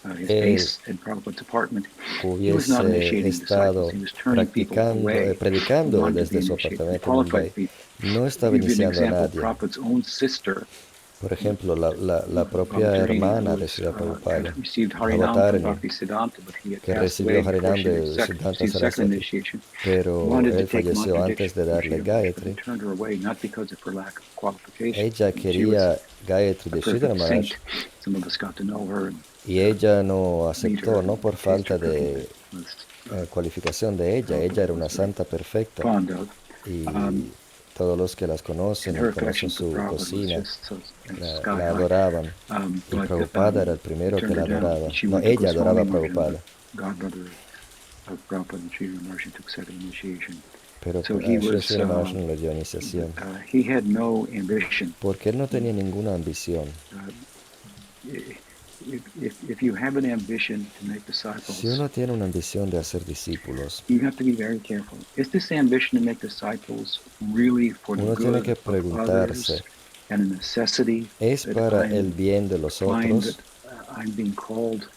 from his él base in Prabhupada's apartment, he was not hubiese initiating estado disciples. He was turning people away who predicando wanted to be desde su initiated, apartamento en qualified Bombay, people. no To estaba give you an iniciando a example, nadie. Prabhupada's own sister, Por ejemplo, la propia Bhavatarina, hermana who de was, Srila Prabhupada, had received Harinam from Bhavatarini, Bhakti Siddhanta, but he had que passed away recibió before Harinam she had de Siddhanta received second Saraswati, initiation, pero wanted to él take falleció antes mantra de from darle Sridhar Maharaj, but he Gayatri. turned her away, not because of her lack of qualifications. Ella She was quería Gayatri a de Sridhar perfect Maharaj saint. Some of us got to know her and y ella no meet her aceptó, no and por taste her falta cooking de that was cualificación de ella. Ella era una was very santa perfecta fond of. y todos los que las And conocen her y conocen affection for su Prabhupada was cocina just so la sky high. adoraban. Y But Prabhupada era el he primero que turned la her down. adoraba. She No, went to ella adoraba a Goswami Maharaj, Prabhupada. the godbrother of Prabhupada and Sridhar Maharaj, took second initiation. Pero So he was, Sri Maharaj no le dio iniciación. he had no ambition. Porque él no tenía ninguna ambición. If you have an ambition to make disciples, Si uno tiene una ambición de hacer discípulos, you have to be very careful. Is this ambition to make disciples really for the uno tiene good que of preguntarse, others and a necessity ¿es that para I el bien de los find otros that I'm being called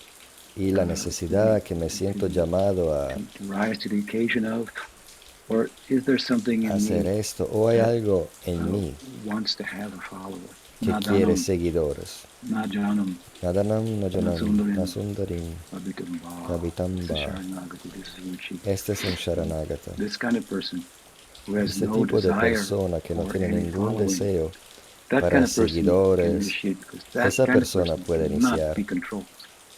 y la necesidad que me siento llamado a to rise to the occasion of, or is there something in hacer me esto? ¿O hay algo en mí wants to have a follower? que quiere seguidores? Najanam, Nadanam, najanam, nasundarim, Abhitamba, kabitamba. Sharanagati, this is Uchi. Este es un Sharanagata. This kind of person who has Este no tipo de desire persona que no for tiene any ningún following, deseo that para kind of person can seguidores, initiate, because that esa kind of persona person puede cannot iniciar, be controlled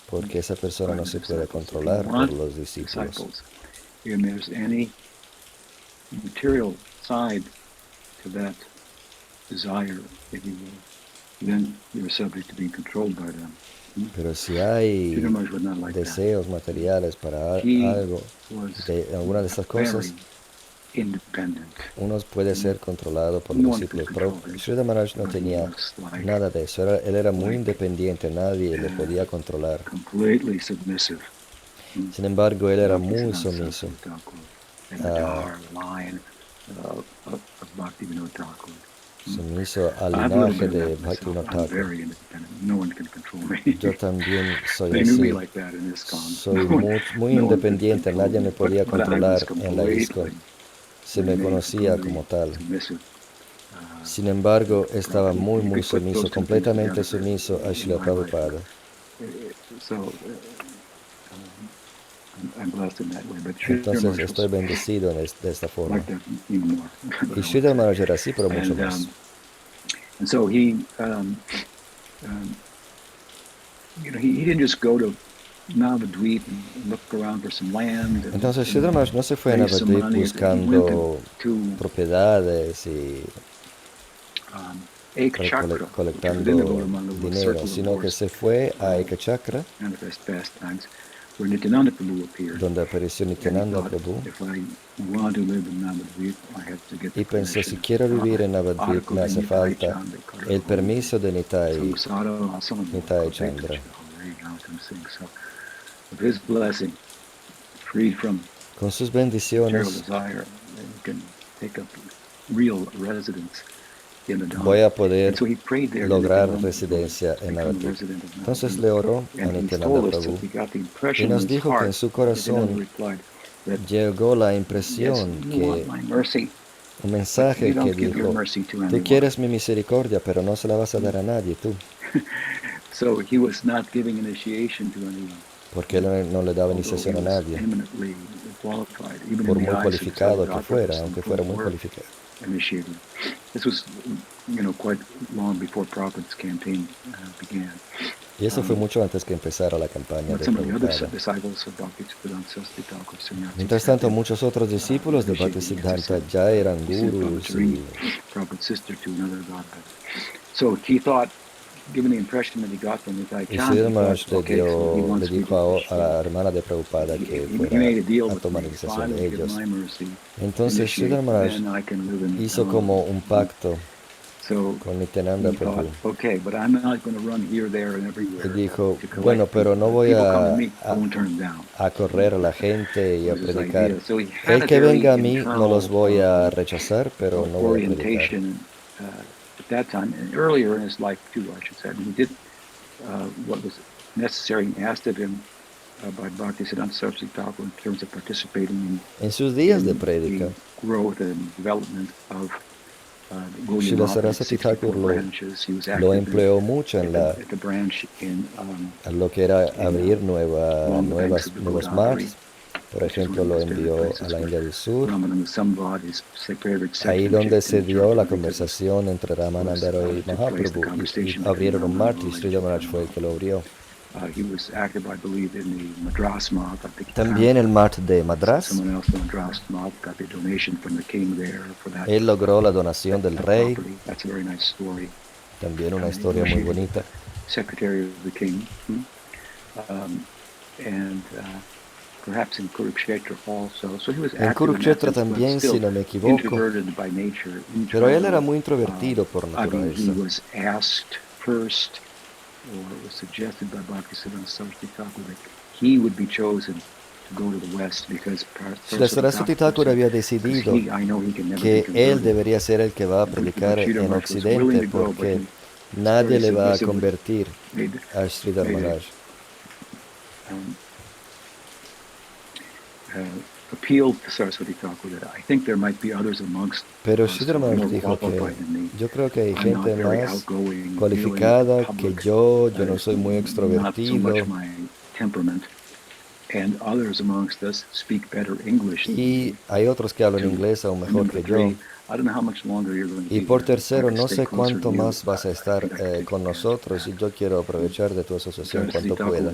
porque esa persona by no the se puede disciples. If you controlar por want los discípulos. disciples, and there's any material side to that desire, if you will, then you're subject to being controlled by them. Pero si hay Sridhar Maharaj was not like that. deseos materiales para He algo, was de alguna de estas cosas, very independent. uno puede ser controlado por No los one discípulos. could Pero control him. Sridhar Maharaj no But he tenía was like nada de eso. Él era muy like, independiente, nadie le podía controlar. completely submissive. Sin embargo, él era Bhakti muy Siddhanta sumiso. Thakur, the Madar, lion of Bhakti Vinod Thakur. Sumiso al I have a little linaje bit of de that Bhaktivinoda myself. I'm Thakur. very independent. No one can control me. Yo también soy They knew me así. like that in ISKCON. Soy muy No one could independiente, control nadie me. me podía But I was controlar en la ISKCON. completely Se me conocía como tal. submissive. Sin embargo, estaba Prabhupada. muy You could put sumiso, those two things completamente together sumiso a in Srila my life. Prabhupada. So I'm blessed in that way. But Sridhar Entonces Maharaj estoy was bendecido de esta forma. like that even more. Y Sridhar Maharaj era así, pero mucho más. And so he didn't just go to Navadvip and look around for some land. Entonces Sridhar Maharaj no se fue a Navadvip buscando propiedades y recolectando dinero, sino que se fue a Ekachakra, donde apareció Nityananda Prabhu, y pensó, si quiero vivir en Navadvip me hace falta el permiso de Nitai Chandra. Con sus bendiciones voy a poder lograr residencia en Navadvip. Entonces le oró a Nityananda Prabhu y nos dijo que en su corazón llegó la impresión que un mensaje que dijo, tú quieres mi misericordia, pero no se la vas a dar a nadie, tú. Porque él no le daba iniciación a nadie, por muy cualificado que fuera, aunque fuera muy cualificado. Y eso fue mucho antes que empezara la campaña de Prabhupada. Mientras tanto, muchos otros discípulos de Bhaktisiddhanta ya eran gurús y Sridhar Maharaj le dijo a la hermana de Prabhupada que fuera a tomar iniciación de ellos. Entonces Sridhar Maharaj hizo como un pacto con Nityananda Prabhu. Y dijo, bueno, pero no voy a correr a la gente y a predicar. El que venga a mí no los voy a rechazar, pero no voy a predicar. That time, and earlier in his life too, I should say. I mean, he did what was necessary and asked of him by Bhaktisiddhanta Saraswati Thakur in terms of participating en sus días de prédica. The growth and development of Srila Saraswati Thakur lo empleó mucho en lo que era abrir nuevos mares. Por ejemplo, lo envió a la India del Sur, ahí donde se dio la conversación entre Ramananda Roy y Mahaprabhu, y abrieron un mart, y Sridhar Maharaj fue el que lo abrió. También el mart de Madras. Él logró la donación del rey. También una historia muy bonita. En Kurukshetra también, si no me equivoco, pero él era muy introvertido por naturaleza. Srila Saraswati Thakur había decidido que él debería ser el que va a predicar en Occidente porque nadie le va a convertir a Sridhar Maharaj. Pero Sridhar Maharaj dijo que yo creo que hay gente más cualificada que yo no soy muy extrovertido. Y hay otros que hablan inglés aún mejor que yo. Y por tercero, no sé cuánto más vas a estar con nosotros y yo quiero aprovechar de tu asociación cuanto pueda.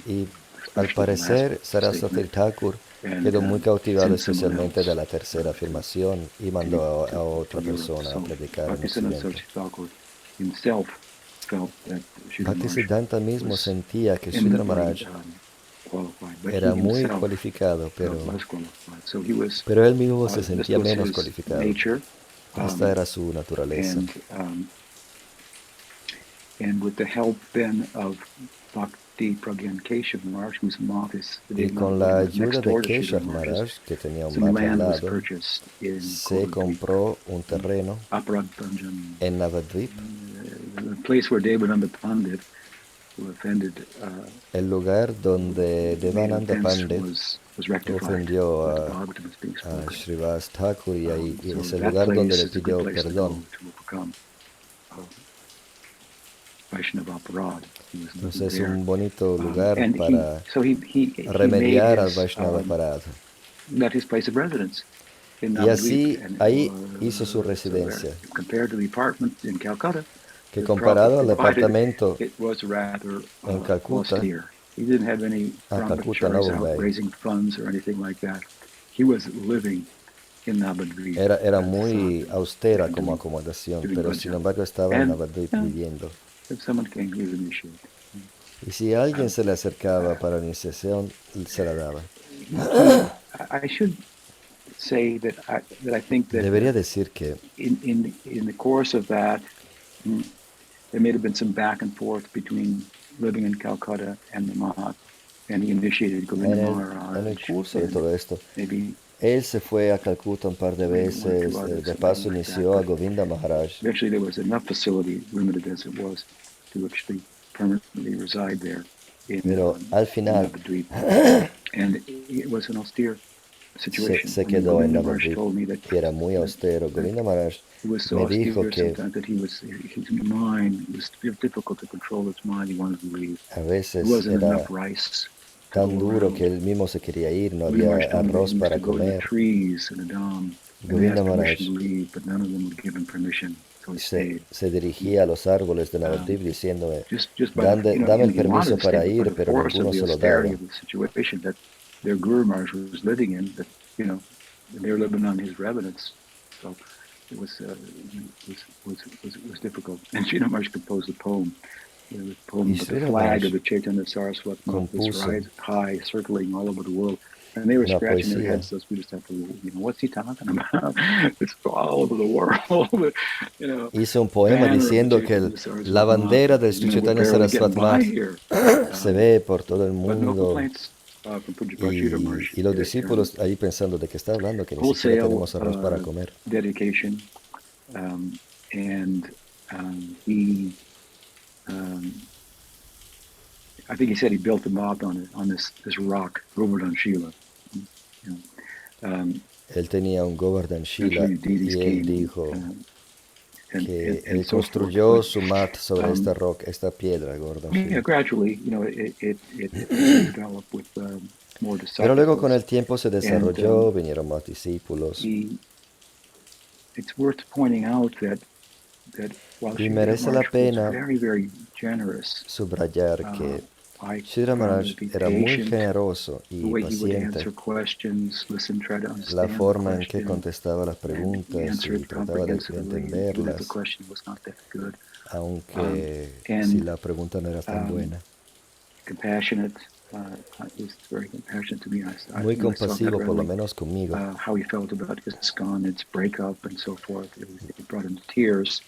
Y al parecer, Saraswati Thakur quedó muy cautivado especialmente de la tercera afirmación y mandó a otra persona a predicar en Occidente. Bhaktisiddhanta mismo sentía que Sridhar Maharaj era muy cualificado, pero él mismo se sentía menos cualificado. Esta era su naturaleza. Y con la ayuda de Keshav Maharaj, que tenía un mat al lado, se compró un terreno en Navadvip, el lugar donde Devananda Pandit ofendió a Srivas Thakur y es el lugar donde le pidió perdón. Entonces es un bonito lugar para remediar al Vaishnava Aparad. Y así, ahí hizo su residencia, que comparado al departamento en Calcuta, Calcuta no, Bombay, Era muy austera como acomodación, pero sin embargo estaba en Navadvip viviendo. Y si alguien se le acercaba para la iniciación, se la daba. Debería decir que in the course of that, there may have been some back and forth between living in Calcutta and the Mahat, and he initiated Govinda en el Maharaj. curso de todo esto, Maybe él se fue a Calcuta un par de maybe one or two veces, others, de something paso like that. inició a But Govinda Maharaj, eventually there was enough facility, limited as it was, to actually permanently reside there pero al in final Navadvip. And it was an austere situation. se I mean, quedó en Govinda Maharaj Navadvip told me that, y era muy austero. that Govinda Maharaj it was so me dijo austere que sometimes that his mind was difficult to control his mind. He wanted to leave. a There veces wasn't enough era rice to tan go duro que around. él mismo se quería ir, no Govinda Maharaj había told me that arroz he used para to go to the comer. trees in the dam and Govinda ask permission Maharaj to leave, but none of them would give him permission, so he stayed. se dirigía a los árboles de Navadvip diciéndome, Just by the, dame el he wanted permiso to stay, para but by ir, the pero force of ninguno the se lo austerity daba. of the situation that their Guru Maharaj was living in, that they were living on his revenants, so it was difficult. And Srila Maharaj composed a poem. The poem Y with the Srila flag Maharaj of the Chaitanya Saraswat was compuso rise high, circling all over the world. And they were una scratching their poesía. heads, those Buddhists have to, what's he talking about? It's all over the world, Hizo un poema banner of the diciendo que Chaitanya la Saraswat Math, bandera del Sri we're Chaitanya barely getting Saraswat by Math here. se ve por todo el But no mundo complaints from Pujapad Sridhar Maharaj. y los discípulos ahí pensando de qué está hablando, que ni siquiera Wholesale tenemos arroz para comer. dedication, and he, I think he said he built the moth on this rock, Govardhan Shila. Él tenía un Govardhan Shila Eventually, deities y él came dijo que and él so forth. construyó But su mat sobre esta roca, esta piedra, Govardhan yeah, Shila. gradually, it developed with more Pero luego con disciples, el tiempo se and desarrolló, vinieron más discípulos. it's worth pointing out that while Y Sridhar merece la Maharaj was pena very, very generous, subrayar que I Sridhar found him Maharaj to be era muy patient, generoso the y way he would paciente. answer questions, listen, try to La understand the forma en que question, contestaba las and he preguntas y answered trataba de comprehensively, even if the entenderlas, question was not that good. aunque si And la pregunta no era tan buena. compassionate, he was very compassionate to me. I Muy saw that compasivo, por lo readily. menos conmigo. How he felt about ISKCON, its breakup, and so forth. It brought him to tears.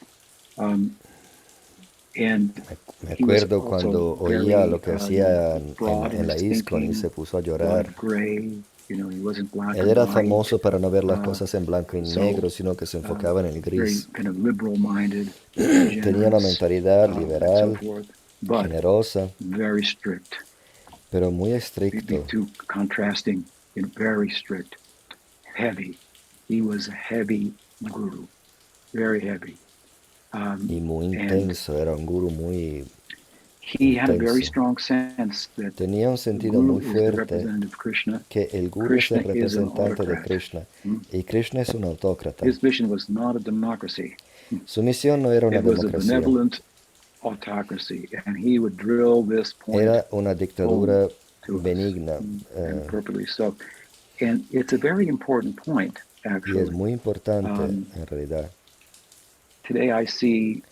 And Me he was acuerdo also cuando very, oía lo que hacían broad in en la his ISKCON y thinking, se puso a llorar. broad gray. He wasn't black Él and era white. famoso para no ver las cosas en blanco y negro, sino que se enfocaba en el Very gris. kind of liberal-minded, Tenía una generous, mentalidad and so liberal, forth, but generosa, very strict. pero muy The estricto. two contrasting, very strict, heavy. He was a heavy guru, very heavy. Y muy And intenso, era un gurú muy he had a very intenso. strong sense that Tenía un the sentido guru muy is the fuerte representative of Krishna. que el gurú es Krishna el is an representante de autocrat. Krishna y Krishna es un autócrata. His vision was not a democracy. Su misión no era una It was a democracia, benevolent autocracy, and he would drill this point era una dictadura to benigna. us, and appropriately so. And it's a very important point, Y es actually. muy importante, en realidad. Today I see,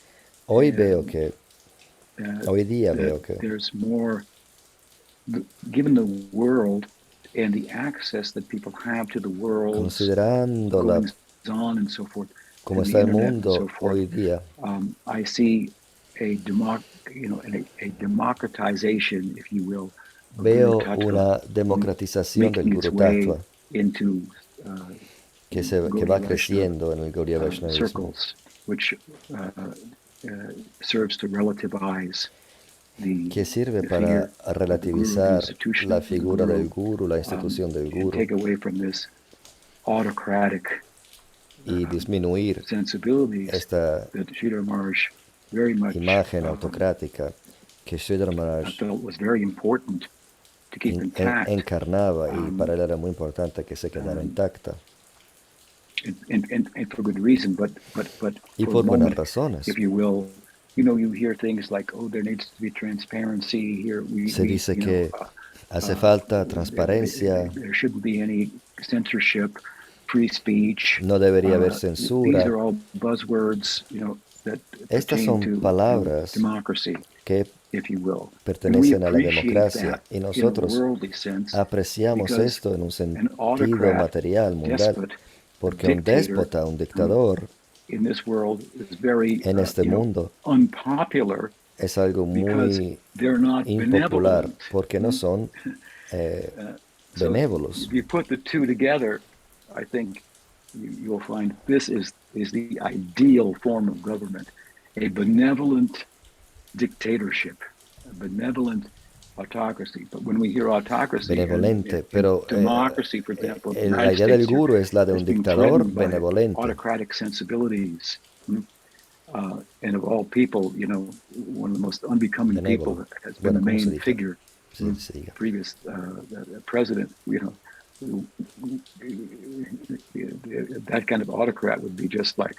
Hoy veo que, hoy día veo that que there's more, given the world and the access that people have to the world, considerando goings on and so forth, cómo and the está el internet and mundo so forth, hoy día, I see a democratization, if you will, of veo Guru Tattva una democratización del making its Guru way Tattva into que Gaudiya va Vaishnava creciendo en el Gaudiya Vaishnavismo, circles, which serves to relativize que sirve the para figure of the Guru, the relativizar institution la of the figura del Guru, Guru, la institución del and Guru, take away from this autocratic y disminuir sensibilities esta that Sridhar Maharaj very much imagen autocrática que Sridhar I Maharaj felt was very important to keep intact, encarnaba, y para él era muy importante que se quedara intacta. and for good reason, but Y for por the buenas moment, razones. if you will, you hear things like, oh, there needs to be transparency here. Se dice que hace falta transparencia, there shouldn't be any censorship free speech. No debería haber These censura. are all buzzwords, that Estas pertain son to palabras democracy, que if you will. And we pertenecen a la appreciate democracia that y in a nosotros worldly sense apreciamos because esto en un an sentido autocrat, material, mundial, despot, a porque un dictator déspota, un dictador in this world is very, en este mundo unpopular es algo because muy they're not impopular benevolent. porque no son So benévolos. if you put the two together, I think you'll find this is the ideal form of government, a benevolent dictatorship, a benevolent autocracy. But when we hear autocracy Benevolente, and pero democracy, for example, in the la United idea del States here, guru es la de is un being dictador threatened by benevolente. autocratic sensibilities. And of all people, one of the most unbecoming people Benévolo. has been the Bueno, ¿cómo se main dice? figure, Sí, se diga. previous president. That kind of autocrat would be just like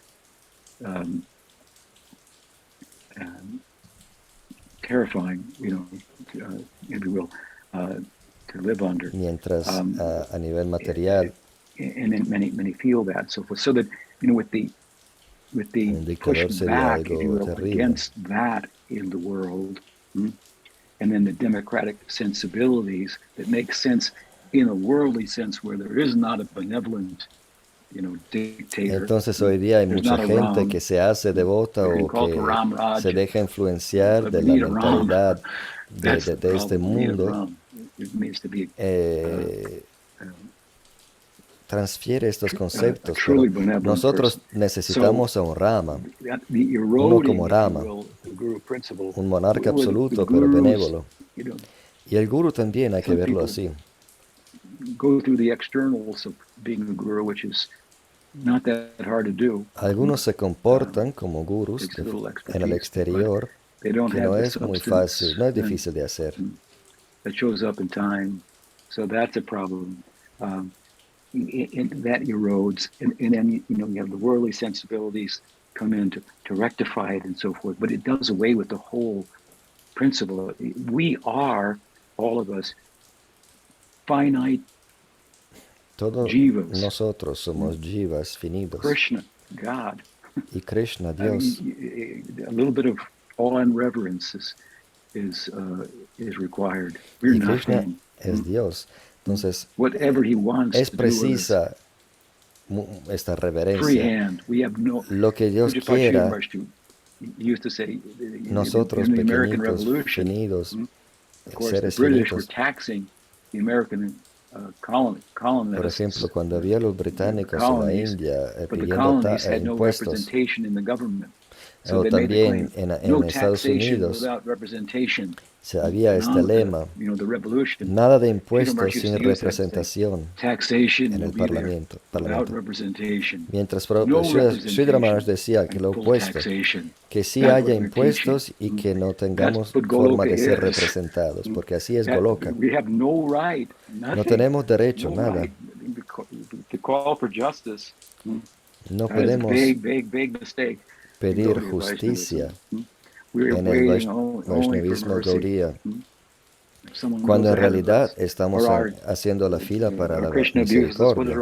terrifying, if you will, to live under. Mientras a nivel material, and then many feel that, so forth. So that with the un dictador push sería back, if you algo will, terrible. against that in the world, and then the democratic sensibilities that make sense in a worldly sense where there is not a benevolent, dictator. Entonces hoy día hay mucha gente que se hace devota o que se deja influenciar de la mentalidad de este mundo. Transfiere estos conceptos, pero nosotros necesitamos a un Rama, uno como Rama, un monarca absoluto pero benévolo. Y el guru también hay que verlo así. Algunos se comportan como gurús en el exterior, que no es muy fácil, no es difícil de hacer. That shows up in time, so that's a problem. That erodes, and then you have the worldly sensibilities come in to rectify it and so forth. But it does away with the whole principle. We are, all of us, finite. Todos jivas. Nosotros somos jivas finitos. Krishna, God. Y Krishna, Dios. A little bit of awe and reverence is required. We're y Krishna nothing. Es Dios. Entonces, es precisa esta reverencia. Lo que Dios quiera, nosotros pequeñitos, finidos, seres finitos. Por ejemplo, cuando había los británicos en la India pidiendo impuestos, o también en Estados Unidos, había este lema, nada de impuestos sin representación en el Parlamento. Mientras Sri Maharaj decía que lo opuesto, que sí haya impuestos y que no tengamos forma de ser representados, porque así es Goloka. No tenemos derecho, nada. No podemos pedir justicia en el Vaishnavismo Gaudiya, cuando en realidad estamos haciendo la fila para la misericordia.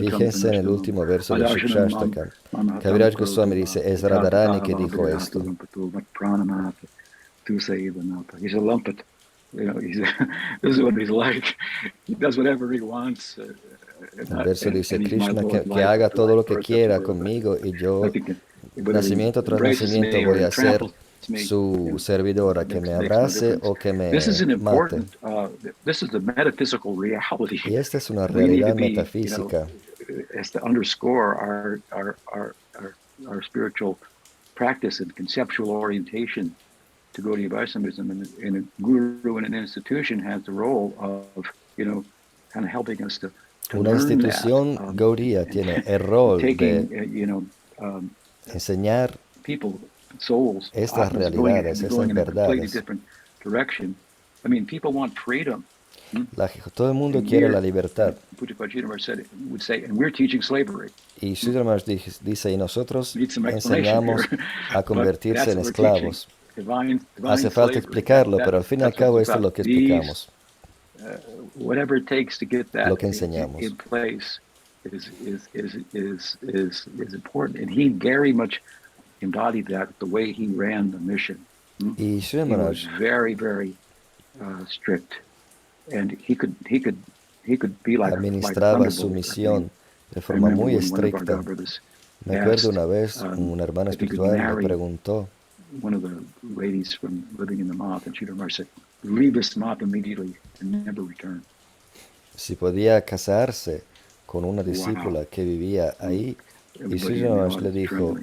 Fíjense en el último verso de Shikshastakam. Kaviraj Goswami dice, es Radharani que dijo esto. He's a lumpet. This is what he's like. He does whatever he wants. El verso dice, Krishna que haga todo lo que quiera conmigo y yo, nacimiento tras nacimiento, voy a ser su servidora, que me abrace o que me mate. Y esta es una realidad metafísica. To underscore our spiritual practice and conceptual orientation to Gaudiya Vaishnavism, and a guru in an institution has the role of, kind of helping us to Una institución Gaudiya tiene el rol de enseñar estas realidades, estas verdades. Todo el mundo quiere la libertad. Y Sri Maharaj dice, y nosotros enseñamos a convertirse en esclavos. hace falta explicarlo, pero al fin y al cabo esto es lo que explicamos, whatever it takes to get that lo que enseñamos. in place is important. And he very much embodied that the way he ran the mission. Y Sri He was Maharaj very, very strict, and he could be like administraba su thunderbolt. misión de forma muy estricta. Me acuerdo una vez una hermana espiritual me preguntó one of the ladies from living in the moth, and Sridhar Maharaj said, "Leave this moth immediately and never return." si podía casarse con una discípula que vivía ahí, y Sri Maharaj le dijo,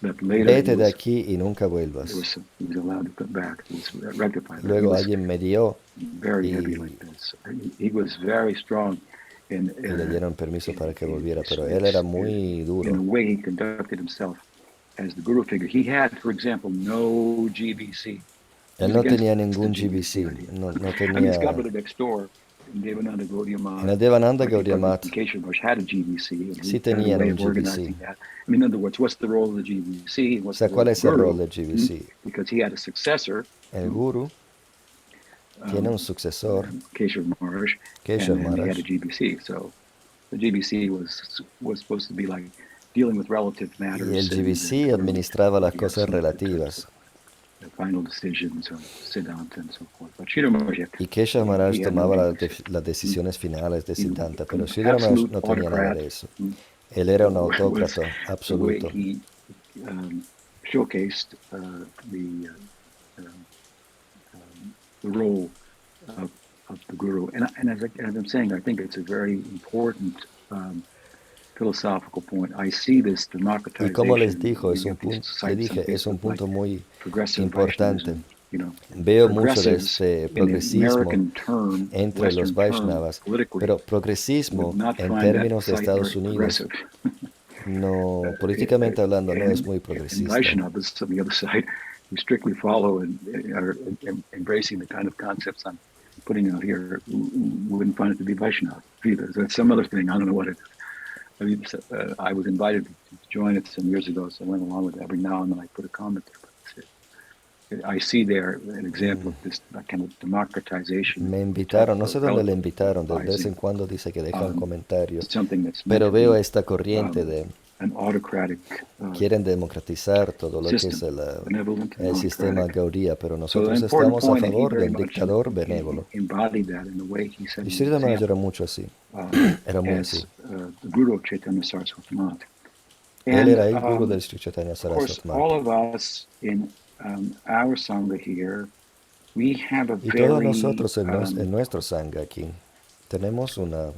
vete de aquí y nunca vuelvas. Luego alguien me dio y le dieron permiso para que volviera, pero él era muy duro. Él no tenía ningún GBC, no tenía... En el Devananda Gaudiya Math sí tenían un GBC. O sea, ¿cuál es el rol del GBC? El guru tiene un sucesor, Keshav Maharaj. Y el GBC administraba las cosas relativas. Y Keshav Maharaj tomaba las decisiones finales de Siddhanta, pero Sridhar Maharaj no tenía nada de eso. Él era un autócrata absoluto. The role of the guru, and as I'm saying, I think it's a very important philosophical point. I see this democratization. Y como les dije, es un punto muy importante. Veo mucho de este progresismo entre los Vaishnavas, pero progresismo en términos de Estados Unidos, no, políticamente hablando, no es muy progresista. Who strictly follow and are embracing the kind of concepts I'm putting out here, wouldn't find it to be Vaishnava either. That's some other thing. I don't know what it is. I mean, I was invited to join it some years ago, so I went along with it. Every now and then I put a comment there. But I see there an example of this kind of democratization. Me invitaron, no sé dónde le invitaron, de vez en cuando dice que deja un comentario, pero veo esta corriente de quieren democratizar todo lo que es el sistema Gaudiya, pero nosotros estamos a favor del dictador benévolo. Y Sridhar Maharaj era mucho así, era muy así. Él era el guru del Sri Chaitanya Saraswati Math. Y todos nosotros en nuestro sangha aquí tenemos una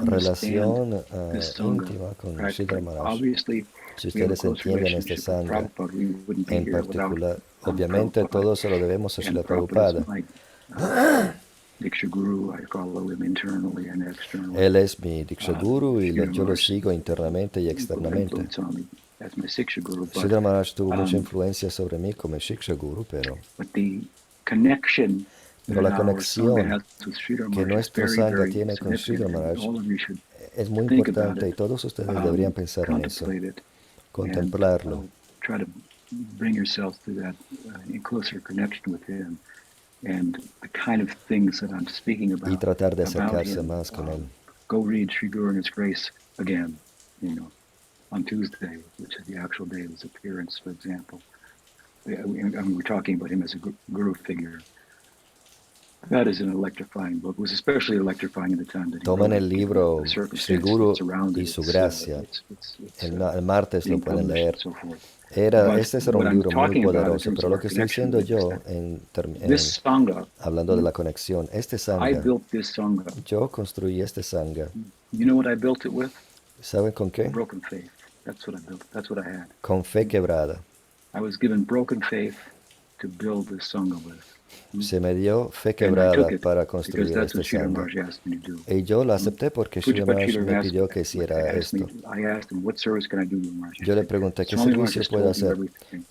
relación íntima con Sridhar Maharaj. Si ustedes entienden este sangha en particular, obviamente todo se lo debemos a Srila Prabhupada. Él es mi Diksha Guru y yo lo sigo internamente y externamente. Sridhar Maharaj tuvo mucha influencia sobre mí como Shiksha Guru, pero la conexión que nuestro Sangha tiene con Sridhar Maharaj es muy importante y todos ustedes deberían pensar en eso, contemplarlo. Y tratar de acercarse más con él. Go read Sri Guru and His Grace again, on Tuesday, which is the actual day of his appearance, for example. I mean, we're talking about him as a guru figure. That is an electrifying book. It was especially electrifying in the time that he Tomen wrote el libro Sri Guru y su gracia. El martes lo pueden leer. Este era un libro muy poderoso, pero lo que estoy diciendo yo, hablando de la conexión, este Sangha, yo construí este Sangha. ¿Saben con qué? Broken faith. That's what I built. That's what I had. Con fe quebrada. I was given broken faith to build this Sangha with. Se me dio fe quebrada para construir este Sangha. Y yo la acepté porque Sri Maharaj me pidió que hiciera esto. Yo le pregunté, ¿qué servicio puedo hacer?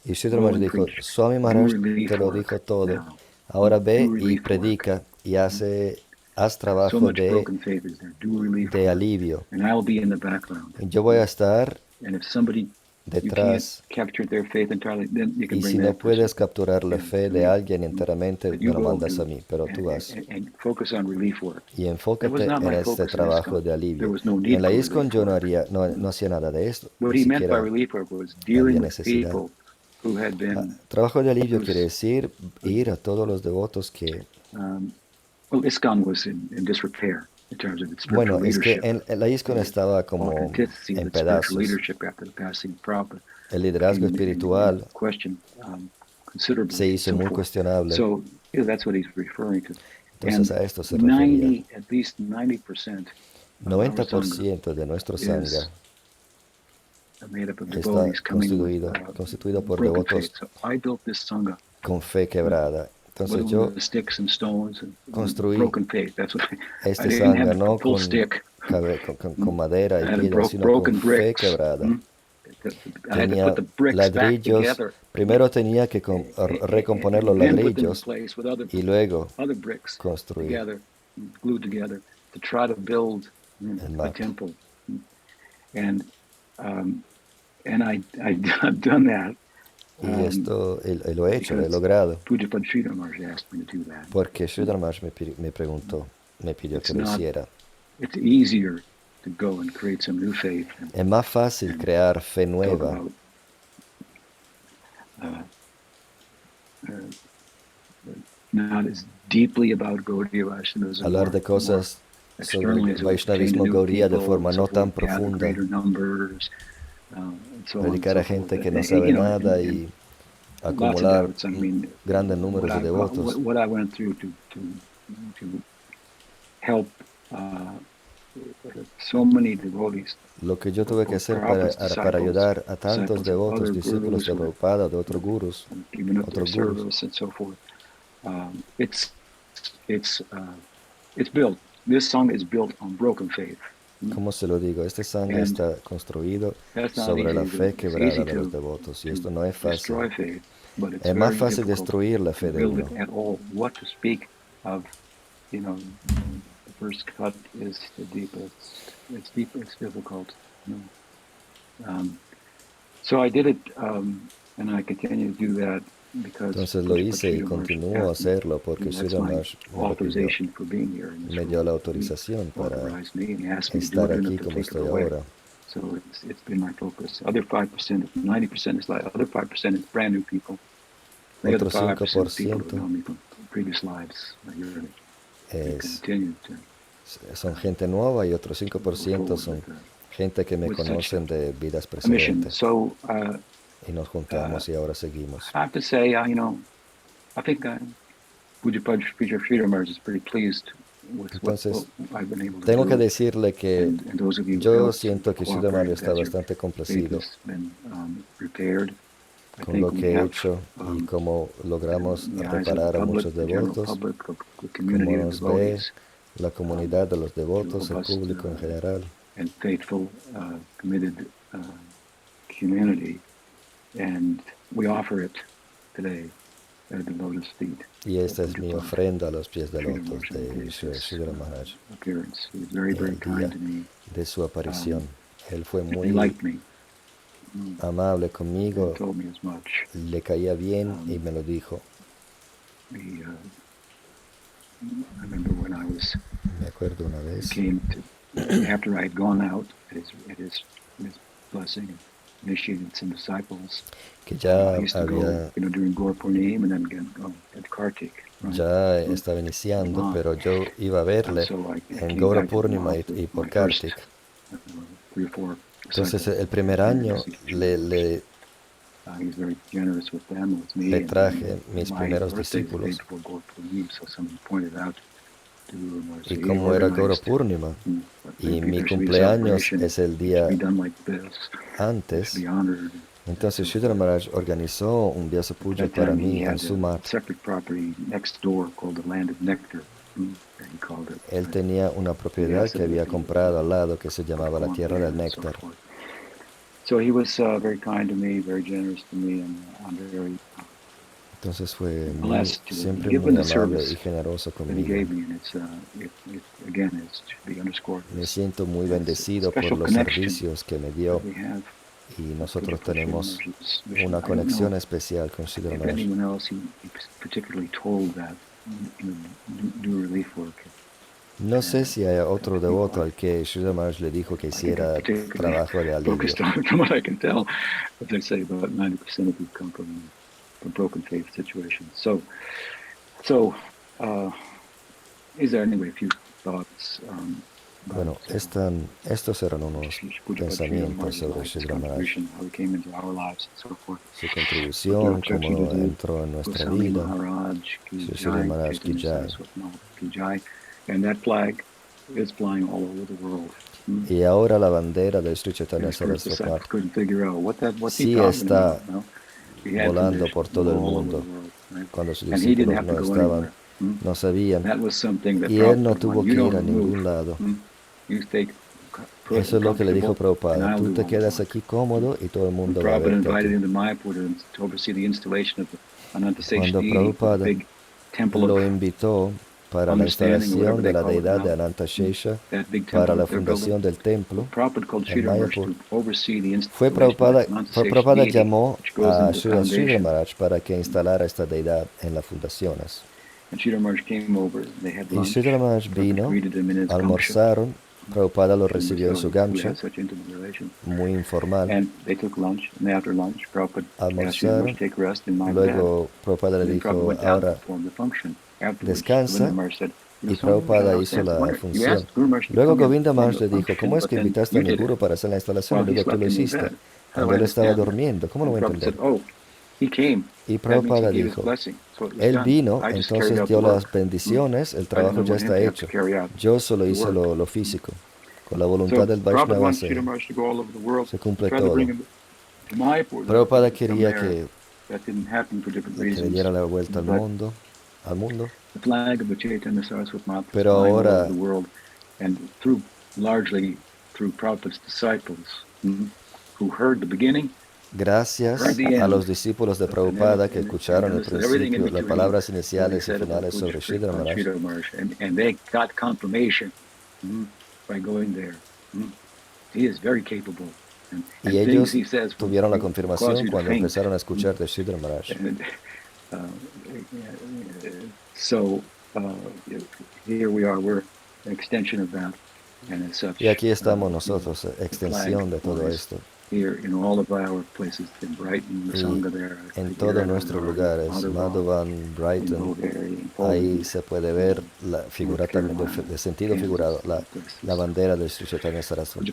Y Sri Maharaj dijo, Swami Maharaj te lo dijo todo. Ahora ve y predica y haz trabajo de alivio. Yo voy a estar detrás. Y si no puedes capturar la fe de alguien enteramente, me lo mandas a mí, pero tú haz. Y enfócate en este trabajo de alivio. En la ISKCON yo no hacía nada de esto, ni siquiera había necesidad. Trabajo de alivio quiere decir ir a todos los devotos que... Bueno, es que en la ISKCON estaba como en pedazos. El liderazgo espiritual se hizo muy cuestionable. Entonces a esto se refería. 90% de nuestro sangha está constituido por devotos con fe quebrada. Entonces yo construí este sangha no con madera y piedra, sino con fe quebrada. Tenía ladrillos, primero tenía que recomponer los ladrillos y luego construir el mapa. Y esto lo he hecho, lo he logrado. Porque Sridhar Maharaj me preguntó, me pidió que lo hiciera. Es más fácil crear fe nueva hablar de cosas sobre el Vaishnavismo Gaudiya de forma no tan profunda, predicar a gente que no sabe nada y acumular grandes números de devotos. Lo que yo tuve que hacer para ayudar a tantos devotos, discípulos de Prabhupada, de otros gurus. ¿Cómo se lo digo? Este sangha está construido sobre la fe quebrada de los devotos y esto no es fácil. Es más fácil destruir la fe de uno. Entonces lo hice y continúo a hacerlo porque Sridhar Maharaj me dio la autorización para estar aquí como estoy ahora. Otro 5% son gente nueva y otro 5% son gente que me conocen de vidas precedentes. Y nos juntamos y ahora seguimos. Entonces, tengo que decirle que yo siento que Sridhar Maharaj está bastante complacido con lo que he hecho y cómo logramos reparar a muchos devotos, cómo nos ve la comunidad de los devotos, el público en general. Y esta es mi ofrenda a los pies de lotos de Sridhar Maharaj, el día de su aparición. Él fue muy amable conmigo, le caía bien y me lo dijo. Me acuerdo una vez que ya estaba iniciando, pero yo iba a verle en Gaura Purnima y por Kartik. Entonces el primer año le traje mis primeros discípulos. Y como era Gaura Purnima y mi cumpleaños es el día antes, entonces Sridhar Maharaj organizó un Vyasa Puja para mí en su mat. Él tenía una propiedad que había comprado al lado que se llamaba la Tierra del Néctar. Entonces fue siempre muy amable y generoso conmigo. Me siento muy bendecido por los servicios que me dio. y nosotros tenemos una conexión especial con Sridhar Maharaj. No sé si hay otro devoto al que Sridhar Maharaj le dijo que hiciera trabajo de alivio. From what I can tell, as I say, about 90% of these come from broken faith situations. Is there anyway a few thoughts? Bueno, estos eran unos pensamientos sobre Sridhar Maharaj, su contribución, cómo entró en nuestra vida, Sridhar Maharaj Ki Jai. And that flag is flying all over the world. Y ahora la bandera de Sri Chaitanya Saraswati sí está volando por todo el mundo. Cuando sus discípulos no estaban, no sabían, y él no tuvo que ir a ningún lado. Eso es lo que le dijo Prabhupada: tú te quedas aquí cómodo y todo el mundo va a verte aquí. Cuando Prabhupada lo invitó para la instalación de la deidad de Ananta Shesha, para la fundación del templo en Mayapur, Prabhupada llamó a Sridhar Maharaj para que instalara esta deidad en las fundaciones. Y Sridhar Maharaj vino, almorzaron, Prabhupada lo recibió en su gamcha, muy informal. Almorzaron, luego Prabhupada le dijo: ahora descansa, y Prabhupada hizo la función. Luego Govinda Maharaj le dijo: ¿cómo es que invitaste a mi guru para hacer la instalación? Y luego tú lo hiciste, cuando él estaba durmiendo. ¿Cómo lo voy a entender? Y Prabhupada dijo: él vino, entonces dio las bendiciones, el trabajo ya está hecho. Yo solo hice lo físico. Con la voluntad del Vaishnava se cumple todo. Prabhupada quería que le diera la vuelta al mundo. Pero ahora, gracias a los discípulos de Prabhupada que escucharon el principio, las palabras iniciales y finales sobre Sridhar Maharaj, y ellos tuvieron la confirmación cuando empezaron a escuchar de Sridhar Maharaj. Y aquí estamos nosotros, extensión de todo esto. Y en todos nuestros lugares, Madhuban, Brighton, ahí se puede ver la figura también de sentido figurado, la bandera de Sri Chaitanya Saraswati.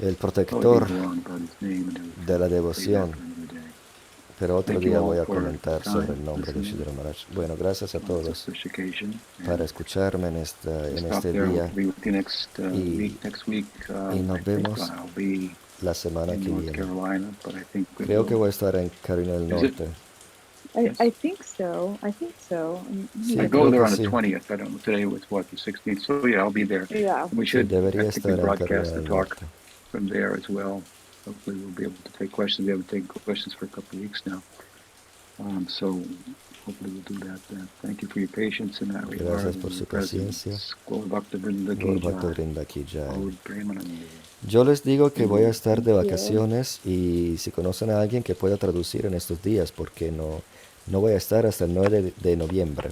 El protector de la devoción. Pero otro día voy a comentar sobre el nombre de Sridhar Maharaj. Bueno, gracias a todos para escucharme en este día. Y nos vemos la semana que viene. Creo que voy a estar en Carolina del Norte. I think so. Sí, I go there on the 20th. I don't know. Today was what, the 16th. So yeah, I'll be there. Yeah. We should debería estar en broadcast Carolina the del talk Norte. from there as well. Hopefully we'll be able to take questions. We haven't taken questions for a couple of weeks now. So hopefully we'll do that then. Thank you for your patience in that regard. Gracias por su paciencia. Gaur Bhakta Vrinda Ki Jai. Gaur Premanande. Yo les digo que voy a estar de vacaciones, y si conocen a alguien que pueda traducir en estos días, porque no voy a estar hasta el 9 de noviembre.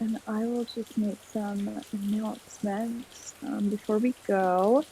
And I will just make some announcements before we go.